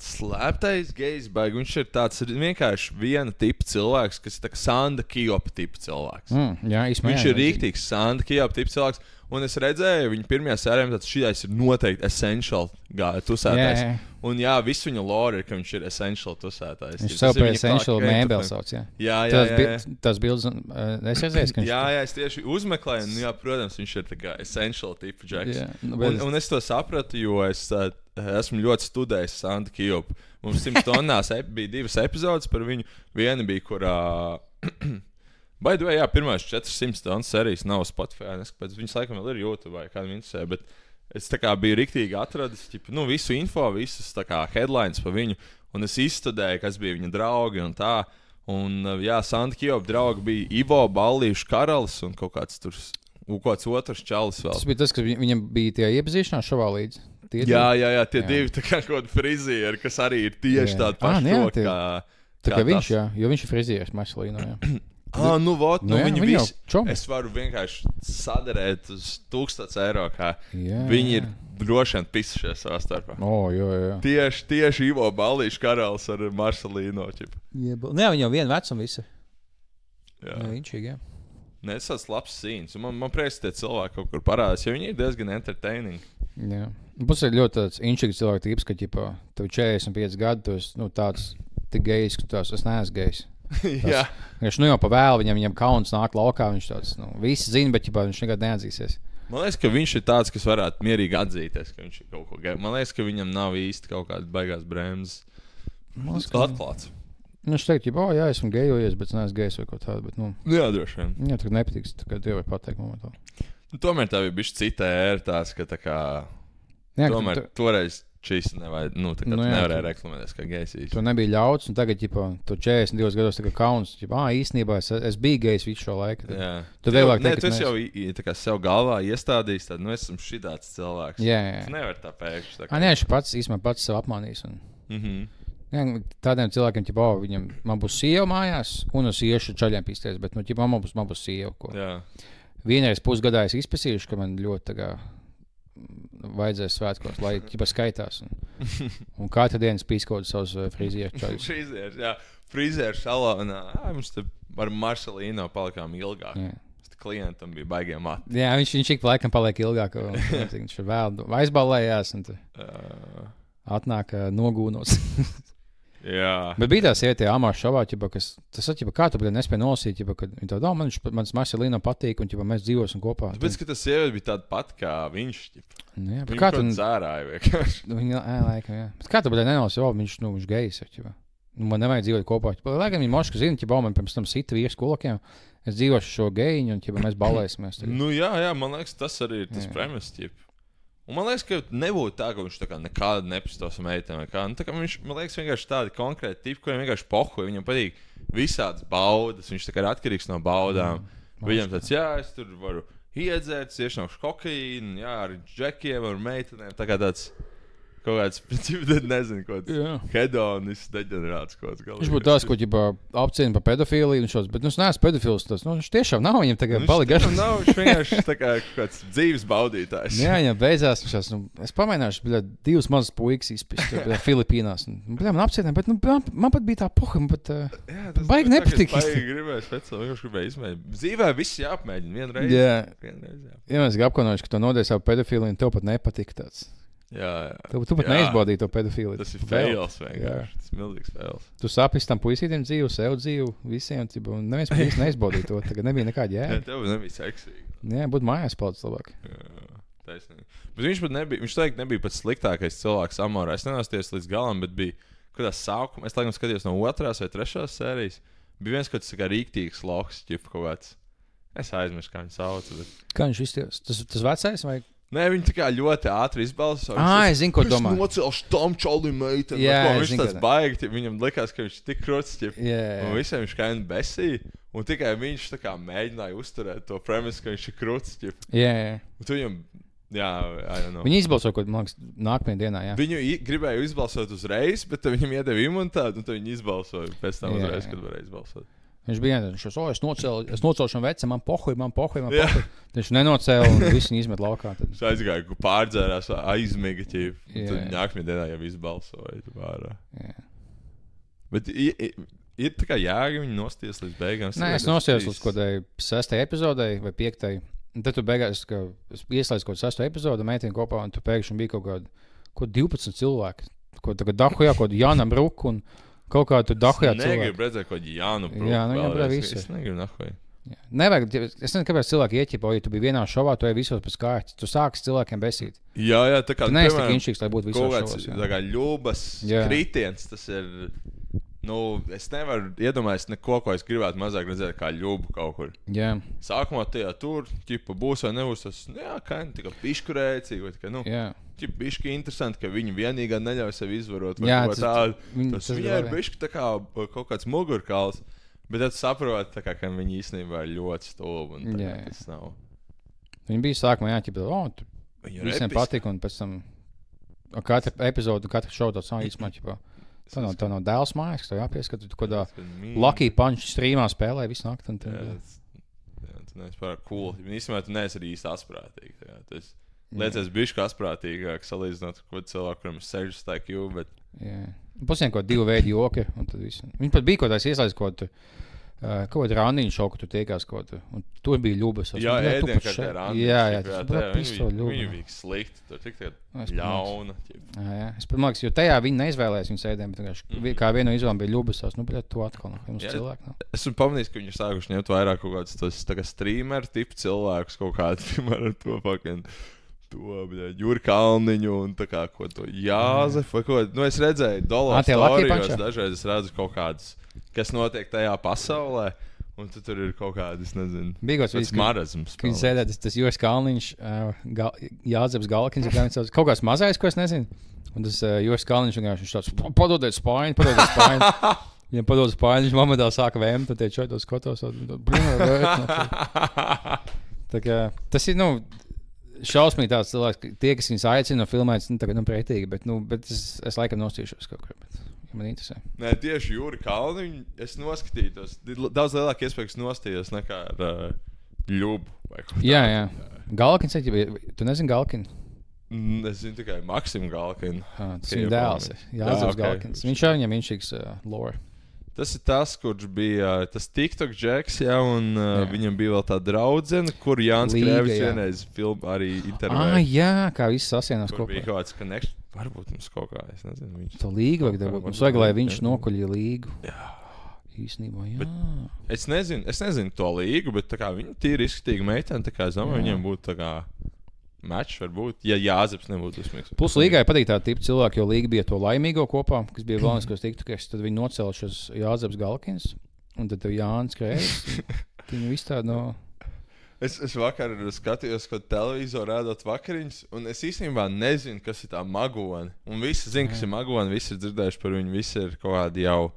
slēptais gejs, baigi. Viņš ir tāds vienkārši viena tipa cilvēks, kas ir tā kā Sanda Kijopa tipa cilvēks. Jā, viņš ir rīktīgs Sanda Kijopa tipa cilvēks. Un es redzēju, viņa pirmajā sērijā, tāds šitais ir noteikti essential tusētājs. Jā. Un jā, visu viņa lore ir, ka viņš ir essential tusētājs. Viņš sev par essential mēbeli sauc, jā. Jā. Tas bildes, es redzēju, ka viņš... Jā, es tieši uzmeklēju, un jā, protams, viņš ir tā kā essential tipa džeks. Un es to sapratu, jo es esmu ļoti studējis Sandu Kijopu. Mums 100 tonnās bija 2 epizodes par viņu. Viena bija, kurā... By the way, jā, pirmās 400 tonnas serijas nav Spotify. Viņas laikam vēl ir YouTube vai kādam interesē, bet es tā kā biju riktīgi atradis visu info, visas tā kā headlines par viņu. Un es izstudēju, kas bija viņa draugi un tā. Un jā, Sanda Kijopa draugi bija Ivo Ballīšu karalis un kaut kāds otrs čalis vēl. Tas bija tas, ka viņam bija tie iepazīšanās šovā līdzi. Jā, tie divi tā kā kaut kādi frizieri, kas arī ir tieši tādi paši to, kā... Tā kā viņš, jā, jo viņš ir frizieris Marcelino, jā. Viņi visi. Es varu vienkārši sadarēt uz 1000 eiro, kā viņi ir droši vien pisušies savā starpā. Jā. Tieši Ivo Ballīšu karalis ar Marcelino. Nē, viņi jau vienu vecumu visi. Jā, viņš, jā. Nē, tas tāds labs sīns. Man prieks, ka tie cilvēki kaut kur parādās, jo viņi ir diezgan entertaining. Jā. Pus ir ļoti tāds inčīgs cilvēku tips, ka, tev 45 gadi, tu esi, tāds tik gejs, ka es neesmu gejs. Viņš jau pa vēlu, viņam kauns nāk laukā, viņš tāds, visi zina, bet viņš nekad neatzīsies. Man liekas, ka viņš ir tāds, kas varētu mierīgi atzīties, ka viņš ir kaut ko gejs. Man liekas, ka viņam nav īsti kaut kādas baigās brēmas. Atklāts. Viņš teikt, jā, esmu gejojies, bet es neesmu gejs vai kaut tādu, bet, Jā, droši vien. Jā, tā nepatiks, tā kā Dievi var pateikt momentā. Tomēr tā bija bišķi cita ēra tās, ka tā kā... Jā, tomēr toreiz šīs nevarēja reklamēties kā gejs. To nebija ļauts, un tagad, tu 42 gados tā kā kauns, īstenībā es biju gejs visu šo laiku. Jā. Tu vēlāk teikt, tu jau tā kā sev galvā iestādījis, tad, esam šitāds cilvēks. Jā. Tu nevar tā pēkšņi. Nē, viņš pats sev apmānījis. Jā, tādiem cilvēkiem, viņam, man būs sieva mājās, un es iešu čaļiem pīsties, bet, man būs sieva, ko. Jā. Vienreiz pusgadā es izpasīšu, ka man ļoti tā kā vajadzēs svētkos, lai skaitās. Un katru dienu spīskodu savus frizieru čaļus. Frizieru salonā. Mums te ar Marcelino palikām ilgāk. Jā. Klientam bija baigiem mati. Jā, viņš ik pa laikam paliek ilgāk. Viņš vēl aizballējās un atnāk nogūnos. Jā. Bet bija tā sieviete Amāra šovā, tas kā tu nespēji nolasīt, ka viņa tāda, mans Marcelino patīk, un mēs dzīvosim kopā. Tāpēc, ka tas sieviete bija tāda pat kā viņš. Jā, viņa kā tu zārāja vienkārši. Laikam, jā. Bet kā tu nenolasīt, viņš gejs. Man nevajag dzīvot kopā. Lai gan viņa moška zina, man pirms tam sita vīrs kulakiem, es dzīvošu šo gejiņu, un mēs ballēsimies. Jā, man liekas, tas arī ir tas premiss. Un man liekas, ka nebūtu tā, ka viņš tā kā nekāda nepastos meitēm. Viņš, man liekas, vienkārši tādi konkrēti tipi, kuriem vienkārši pohuj. Viņam patīk visādas baudas. Viņš tā kā ir atkarīgs no baudām. Viņam tāds, es tur varu iedzērt, iešnaukšu kokaīnu, ar džekiem, ar meitenēm. Tā kā tāds kaut kāds, nezinu, kaut kāds hedonis, deģenerāts kaut kāds. Viņš būtu tās, ko ģibā apciena par pedofīliju un šos, bet es neesmu pedofils, tas, viņš tiešām nav viņam tagad palika garš. Nav, viņš vienkārši tā kā kaut kāds dzīves baudītājs. Jā, viņam beidzās, es pamēģināšu, bļā, 2 mazas puikas izpist, Filipīnās. Bļā, man apcienē, bet man pat bija tā poha, man pat baigi nepatīk. Baigi gribēju speciāli, vienkārši gribēju izmēģināt. Dzīvē viss jāapmēģina vienreiz. Jā, mēs apkonojuši, ka tu nodēji savu pedofīliju un tev pat nepatika tāds. Jā. Tu pat neizbaudīji to pedofīliju. Tas ir fails vienkārši. Tas ir milzīgs fails. Tu sapis tam puisītiem dzīvu, sev dzīvu, visiem, un neviens pat īsti neizbaudīja to. Tagad nebija nekāda jēga. Jā, tev nebija seksīgi. Jā, būtu mājās palicis labāk. Jā, taisnīgi. Bet viņš pat nebija, viņš teikt nebija pats sliktākais cilvēks Amorā. Es nenāsties līdz galam, bet bija kādā sākumā. Es laikam skatījos no 2. vai 3. sērijas. Bija viens kaut kā rīktīgs loks, ķip kaut kāds. Es aizmirsu, kā viņu sauc. Bet... Kā viņš izties? Tas vecais vai? Nē, viņi tā kā ļoti ātri izbalsoja. Es zinu, ko domā. Es nocelšu tam čalim meiteni. Jā, viņš tāds baigi, viņam likās, ka viņš tik kruts, un visiem viņš kā besīja. Un tikai viņš tā kā mēģināja uzturēt to premisu, ka viņš ir kruts. Jā. Un tu viņam, viņi izbalsoja, ko, man liekas, nākamajā dienā, jā. Viņu gribēja izbalsot uzreiz, bet viņam iedeva imunitāti, un tad viņi izbalsoja pēc tam uzreiz, kad varēja izbalsot. Viņš bija es nocelšu vecam, man pohuj. Viņš nenocēla un visu viņu izmet laukā. Viņš aizgāja, pārdzērās, aizmiga, tad nākamajā dienā jau izbalsoja. Bet ir tā kā jēga viņu nosties līdz beigām. Nē, es nosties līdz kodai 6. epizodei vai 5. Un tad tu beigās, es ieslēdzu kaut 6. epizodu, meiteni kopā, un tu pēkšņi bija kaut 12 cilvēki. Kaut Dahujā, kaut Jānam Bruku un kaut kā tu Dahujā cilvēki. Es negribu redzēt kaut Jānu Bruku. Jā, viņam brāl visu. Es negribu Nahuj. Nevajag, es nezinu, kāpēc cilvēki ieķipo, ja tu biji vienā šovā, tu ej visos pēc kārtas. Tu sāksi cilvēkiem besīt. Jā, tā kā... Tu neesi tik inšīgs, lai būtu visos šovos. Tā kā ļubas kritiens, tas ir... es nevaru iedomāties neko, ko es gribētu mazāk redzēt kā ļubu kaut kur. Jā. Sākumā tajā tur, būs vai nebūs tas, kā tikai piškurēcīgi, vai tikai, bišķi interesanti, ka viņi vienīgā neļauj sevi izvarot. Jā, tas viņai ir bišķi tā kā kaut kāds mugurkauls, bet tad saprot, ka viņi īstenībā ir ļoti stulbi. Tas nav. Viņi bija sākumā jāķipa, visiem patika, un pēc tam katra epizodu, katra šovu tāds nav īstumā ķipa. Tā nav dēls mājas, ka tev jāpieskat, tu kādā Lucky Punch streamā spēlē visu nakti. Tu neesi pārāk cool. Īstenībā tu neesi arī īsti asprātīgi. Tas liecies bišķi asprātīgāk salīdzinot, ko cilvēku, kuram ir 60 IQ, bet... Jā. Pusiem kaut 2 veidi joki, un tad visu. Viņi pat bija kaut tās ieslēdz kaut randiņu šoku, tu tiekās kaut, un tur bija ļubas. Jā, ēdien, kad ir randiņu. Jā, viņi bija slikti, tur tik tagad ļauna. Jā, es pat māks, jo tajā viņi neizvēlēs viņas ēdien, bet kā vienu izvēlam bija ļubas, tu atkal jums cilvēki. Esmu pamanījis, ka viņi ir sākuši ņemt vairāk kaut kādus tā kā streamer tipu cilvēkus, kaut kādu, piemēram, to fucking... Juri Kalniņu un tā kā ko to Jāzefu vai ko. Es redzēju Dollar Storijos, dažreiz es redzu kaut kādas, kas notiek tajā pasaulē, un tur ir kaut kādas, es nezinu, tāds marazms. Viņi sēdē, tas Juris Kalniņš, Jāzeps Galkins, kaut kāds mazais, ko es nezinu, un tas Juris Kalniņš viņš tāds, padodiet spāņu. Viņam padod spāņu, viņš momentā sāka vēmt, tad tie čoitos skotos, tā kā, tas ir, šausmīgi tāds cilvēks, tie, kas viņus aicina filmēt, tagad pretīgi, bet es laikam nostīšos kaut kur, bet man interesē. Nē, tieši Juri Kalniņu es noskatītos, daudz lielāk iespējas nostījos nekā ar Ļubu vai kaut tā. Jā. Galkins, tu nezini Galkinu? Es zinu tikai Maksimu Galkinu. Tas viņa dēls ir, Jāzeps Galkins. Viņš jau viņam inšīgs lore. Tas ir tas, kurš bija tas TikTok džeks, un viņam bija vēl tā draudzene, kur Jānis Krēvis vienreiz filmu arī intervēja. Jā, kā viss sasienās kopā. Kur bija kaut kāds connection. Varbūt mums kaut kā, es nezinu. Tā līga vajag dabūt. Mums vajag, lai viņš nokuļja līgu. Jā. Īstenībā, jā. Bet es nezinu to līgu, bet tā kā viņa tīri izskatīga meitene, tā kā es domāju, viņiem būtu tā kā match varbūt, ja Jāzeps nebūtu uzsmīgs. Plus līgai patīk tā tipa cilvēki, jo līga bija to laimīgo kopā, kas bija Valniskos tiktukēs, tad viņi nocēla šos Jāzeps Galkins, un tad tev Jānis Krēvis. Viņi visu tādu no... Es vakar skatījos, ko televizoru rādot vakariņas, un es īstenībā nezinu, kas ir tā magoni. Un visi zina, kas ir magoni, visi ir dzirdējuši par viņu, visi ir kaut kādi jau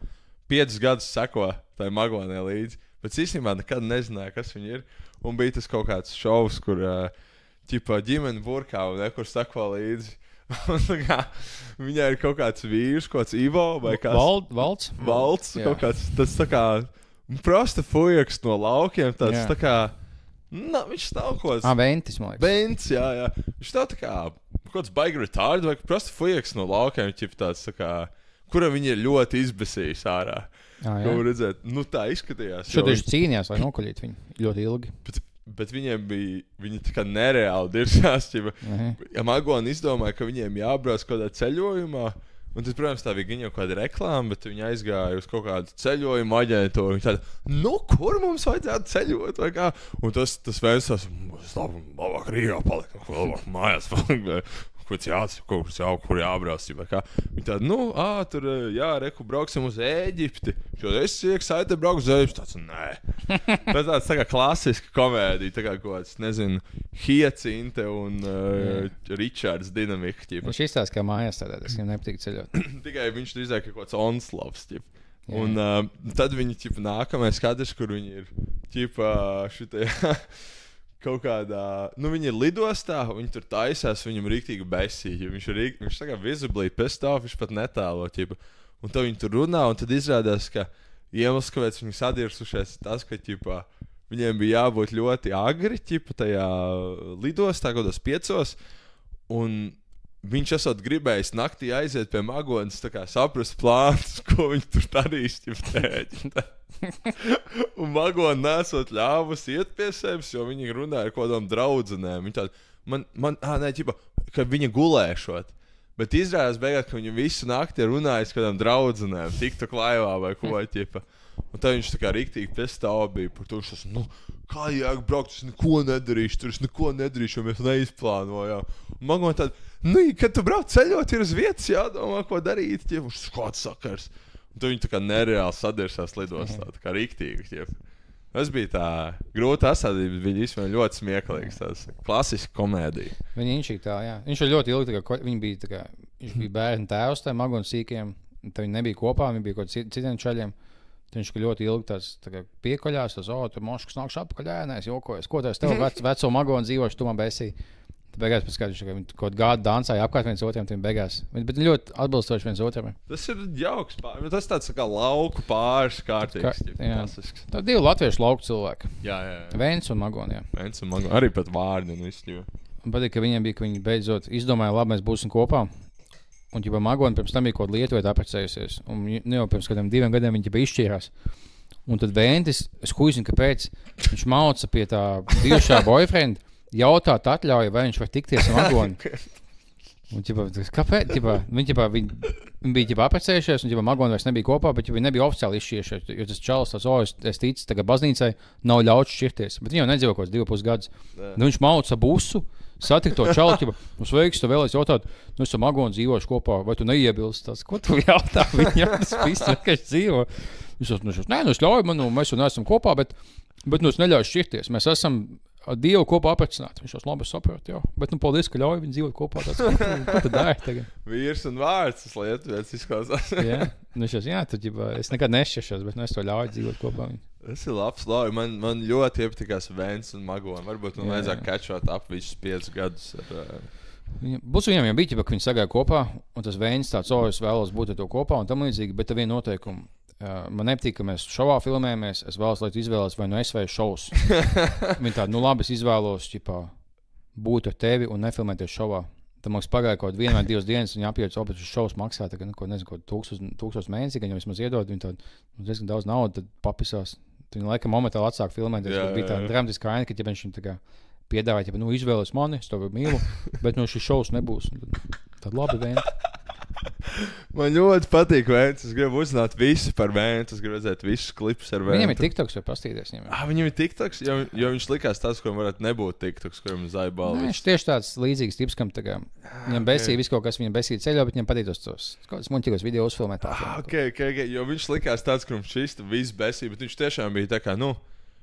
5 gadus seko tai magonē līdzi. Bet īstenībā nekad nezināju, kas viņi ir. Un bija tas kaut kāds šovs, kur... ģimene burkā un nekur sako līdzi. Viņai ir kaut kāds vīrs, kaut kāds Ivo vai kāds Valds. kaut kāds, tas tā kā prosta fujaks no laukiem, tāds tā kā, viņš nav kaut kāds. Ventis, man liekas. Vents, jā. Viņš nav tā kā kaut kāds baigi retārdi vai prosta fujaks no laukiem, ķip tāds tā kā, kura viņi ir ļoti izbesījis ārā. Ko redzēt, tā izskatījās. Šodien cīnījās, lai nokaļītu viņu ļoti ilgi. Bet viņiem bija, viņi tā kā nereāli dirsās, ja Magona izdomāja, ka viņiem jābrauc kādā ceļojumā, un tad, protams, tā bija viņa jau kāda reklāma, bet viņi aizgāja uz kaut kādu ceļojumu aģentūru, viņi tāda, kur mums vajadzētu ceļot, vai kā? Un tas vēstās, labāk Rīgā palikt, labāk mājās palikt, kur jābrauc, vai kā. Viņi tāda, tur, reku, brauksim uz Ēģipti. Es excited braukt uz Ēģipti. Tāds, nē. Tas tā kā klasiska komēdija, tā kā kaut kāds, nezinu, Hiacinte un Ričards dinamika. Viņš izstāsta, kā mājās tādā, tas viņam nepatīk ceļot. Tikai viņš drīzāk kaut kāds Onslavs, Un tad viņi, nākamais kadrs, kur viņi ir, šitajā... Kaut kādā, viņi ir lidostā, viņi tur taisās, viņam rīktīgi besīgi. Viņš tā kā visibly pissed off, viņš pat netēlo, Un tad viņi tur runā, un tad izrādās, ka iemesls, kāpēc viņi sadirsušies, tas, ka, viņiem bija jābūt ļoti agri, tajā lidostā, kaut kādos 5, un viņš esot gribējis naktī aiziet pie Magonas, tā kā saprast plāns, ko viņi tur darīs, Un Magona nesot ļāvusi iet pie sevis, jo viņi runāja ar kādām draudzenēm. Viņa tāda, ka viņa gulēšot. Bet izrādās beigās, ka viņi visu nakti runājas kādām draudzenēm, TikTok laivā vai ko, Un tad viņš tā kā riktīgi pestāv bija par to, kā jāk braukt, es neko nedarīšu, jo mēs neizplānojām. Un Magona tāda, kad tu brauc ceļot, ir uz vietas jādomā, ko darīt, kāds sakars. Un tad viņi tā kā nereāli sadirsās lidostā, tā kā riktīgi. Tas bija tā grūta asādība, bija īstenībā ļoti smieklīgs, tās klasiska komēdija. Viņš ir ļoti ilgi, viņš bija bērnu tēvs tajā Magonas sīkiem, tad viņi nebija kopā, viņi bija kaut citiem čaļiem. Tad viņš ļoti ilgi tā kā piekaļās, tur moškas nākšu apakaļ, es jokoju, ko tas tev veco Magonu dzīvošu, tu man besī. Tad beigās pēc kādā viņš kaut gādu dansāja apkārt viens otram, tad beigās. Bet ļoti atbilstoši viens otram. Tas ir jauks pāris, tas tāds kā lauku pāris kārtīgs. Tā 2 latviešu lauku cilvēki. Jā. Vents un Magona, Vents un Magona, arī pat vārdi un viss. Man patīk, ka viņiem bija, ka viņi beidzot izdomāja, labi, mēs būsim kopā. Un Magona pirms tam bija kaut Lietuviet apprecējusies. Un jau pirms kādiem 2 gadiem viņi izšķīrās. Un tad Ventis, es huizinu, kāpēc viņš mauca pie tā bijušā boyfrienda. Jautāt atļauju, vai viņš var tikties ar Magonu. Un, kāpēc? Viņi bija apprecējušies, un Magona vairs nebija kopā, bet viņi nebija oficiāli izšķīrušies. Jo tas čalis, es ticu, tagad baznīcai nav ļauts šķirties. Bet viņi jau nedzīvo kaut 2,5 gadus. Viņš mauca busu, satika to čalu, sveiks, tu vēlēs jautāt, es ar Magonu dzīvošu kopā, vai tu neiebilst tās? Ko tu jautā? Viņam tas viss vienkārši dzīvo. Es ļauju man, mēs jau neesam kopā, bet es neļauju šķirties. Mēs esam Dievu kopā apprecināti. Viņš labi saprot, jā. Bet, paldies, ka ļauj viņi dzīvot kopā. Ko tad dari tagad? Vīrs un vārds, tas Lietuvietis izklausās. Jā, es nekad nešķiršos, bet es to ļauju dzīvot kopā. Tas ir labs lauj. Man ļoti iepatikās Vents un Magona. Varbūt man vajadzētu catchot ap visus 5 gadus. Būs viņam jau bija, ka viņi sagāja kopā, un tas Vents tāds, es vēlos būt ar to kopā un tam līdzīgi, bet ar vienu noteikumu. Man nepatīk, ka mēs šovā filmējamies. Es vēlos, lai tu izvēlies vai es vai šovs. Viņi tādi, labi, es izvēlos būt ar tevi un nefilmēties šovā. Tad mums pagāja kaut 1 vai 2 dienas, un jāpieļauj, ka šis šovs maksā kaut 1000 mēnesī, gan jau vismaz iedod. Viņi tādi diezgan daudz naudas, tad papisās. Viņi laikam momentāli atsāk filmēties. Tas bija tā dramatiska aina, ka viņš viņam piedāvāja, izvēlies mani, es tevi mīlu, bet šis šovs nebūs. Tad labi, Venti. Man ļoti patīk Vents. Es gribu uzzināt visu par Ventu. Es gribu redzēt visus klipus ar Ventu. Viņam ir TikToks, vai pastīties viņam? Viņam ir TikToks, jo viņš likās tas, kuram varētu nebūt TikToks, kuram zāja balvas. Viņš tieši tāds līdzīgs tips, kam viņam besīja visu kaut kas, viņam besīja ceļo, bet viņam patītos tos muļķīgos video uzfilmēt. Okay. Jo viņš likās tāds, kuram šis viss besīja, bet viņš tiešām bija tā kā,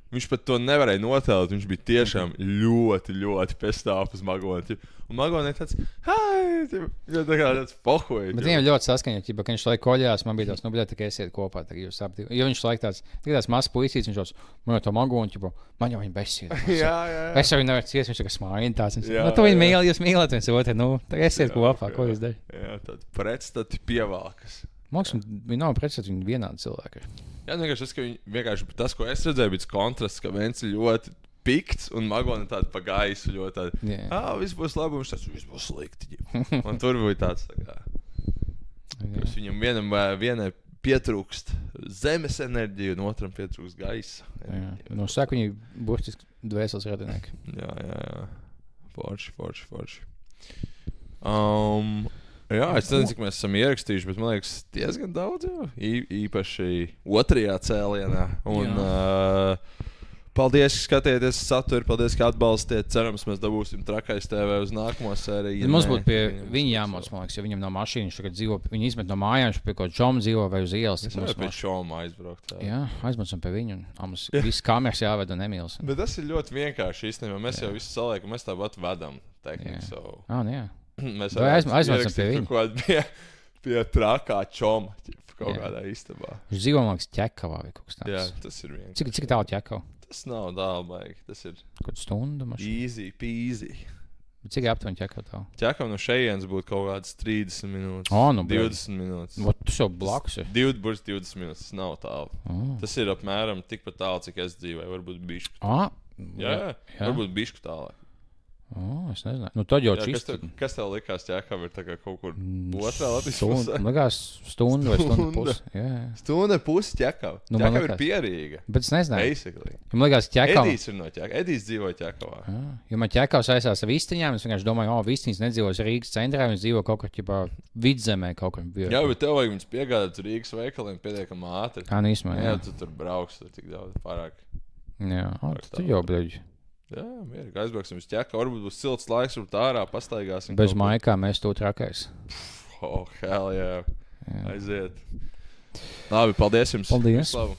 Viņš pat to nevarēja notēlot. Viņš bija tiešām ļoti, ļoti pestāp uz Magoni. Un Magoni ir tāds, tā kā tāds pohoji. Bet viņam ļoti saskaņot, ka viņš laik koļās, man bija tāds, nu, bļēt, tikai esiet kopā, tā jūs ap. Jo viņš laik tāds mazs puisīts, viņš tāds, man jau to Magoni, man jau viņa besīja. Jā. Es jau viņu nevaru ciest, viņš tā kā smājiņ tāds. Nu, tu viņu mīli, jūs mīlat viens otru, nu, tā esiet kopā, ko jūs dari. Jā, tādi pretstati pievalkas. Māksim, viņi nav pretstati, viņi vienādi cilvēki. Jā, vienkārši tas, ko es redzēju, bija kontrasts, ka viens ir ļoti pikts un Magoni ir tāda pa gaisu ļoti tāda. Viss būs labi, un viss būs slikti. Un tur bija tāds, tā kā, viņam vienai pietrūkst zemes enerģija, un otram pietrūkst gaisa. Nu, saka, viņi burtiski dvēseles radinieki. Jā. Forši. Jā, es nezinu, cik mēs esam ierakstījuši, bet man liekas, diezgan daudz jau. Īpaši otrajā cēlienā. Un paldies, ka skatieties saturu, paldies, ka atbalstiet. Cerams, mēs dabūsim Trakais TV uz nākamo sēriju. Ja mums būtu pie viņa jāmoc, man liekas, jo viņam nav mašīnas, viņš tagad dzīvo, viņi izmet no mājām, viņš pie kaut čomu dzīvo vai uz ielas. Es varu pie čomu aizbraukt. Jā, aizmocam pie viņu, un mums viss kameras jāved un nemīlas. Bet tas ir ļoti vienkārši īstenībā. Mēs jau visu saliekam, mēs tāpat vedam tehniku. Jā. Mēs aizmācam pie viņa. Pie trakā čoma kaut kādā istabā. Viņš dzīvo, man liekas, Ķekavā vai kaut kas tāds. Jā, tas ir vienkārši. Cik tālu Ķekava? Tas nav tālu, baigi. Tas ir kaut stundu mašīna. Easy peasy. Cik aptuveni Ķekava tālu? Ķekava no šejienes būtu kaut kāds 30 minūtes. 20 minūtes. Tu jau blakus ir. 20 minūtes, tas nav tālu. Tas ir apmēram tikpat tālu, cik es dzīvoju. Varbūt bišku. Jā, varbūt bišku tālāk. Es nezinu. Nu, tad jau čist. Kas tev likās, Ķekava ir tā kā kaut kur otrā Latvijas pusē? Man likās stundu vai stundu pusi. Stunda pusi Ķekava. Ķekava ir pierīga. Bet es nezinu. Basically. Man likās Ķekava. Edijs ir no Ķekava. Edijs dzīvo Ķekavā. Jo man Ķekava saistās ar Vistiņām. Es vienkārši domāju, Vistiņas nedzīvos Rīgas centrā. Viņš dzīvo kaut kur vidzemē kaut kur. Jā, bet tev vajag viņus piegādāt Rīgas veikaliem pietiekami ātri. Jā, tu tur brauks, tur tik daudz pārāk. Jā, tu jau bļaļ. Jā, mierīgi aizbrauksim uz Ķekavu. Varbūt būs silts laiks, varbūt ārā pastaigāsim. Bez maikā mēs to Trakais. Hell yeah. Aiziet. Labi, paldies jums. Paldies. Vislabu.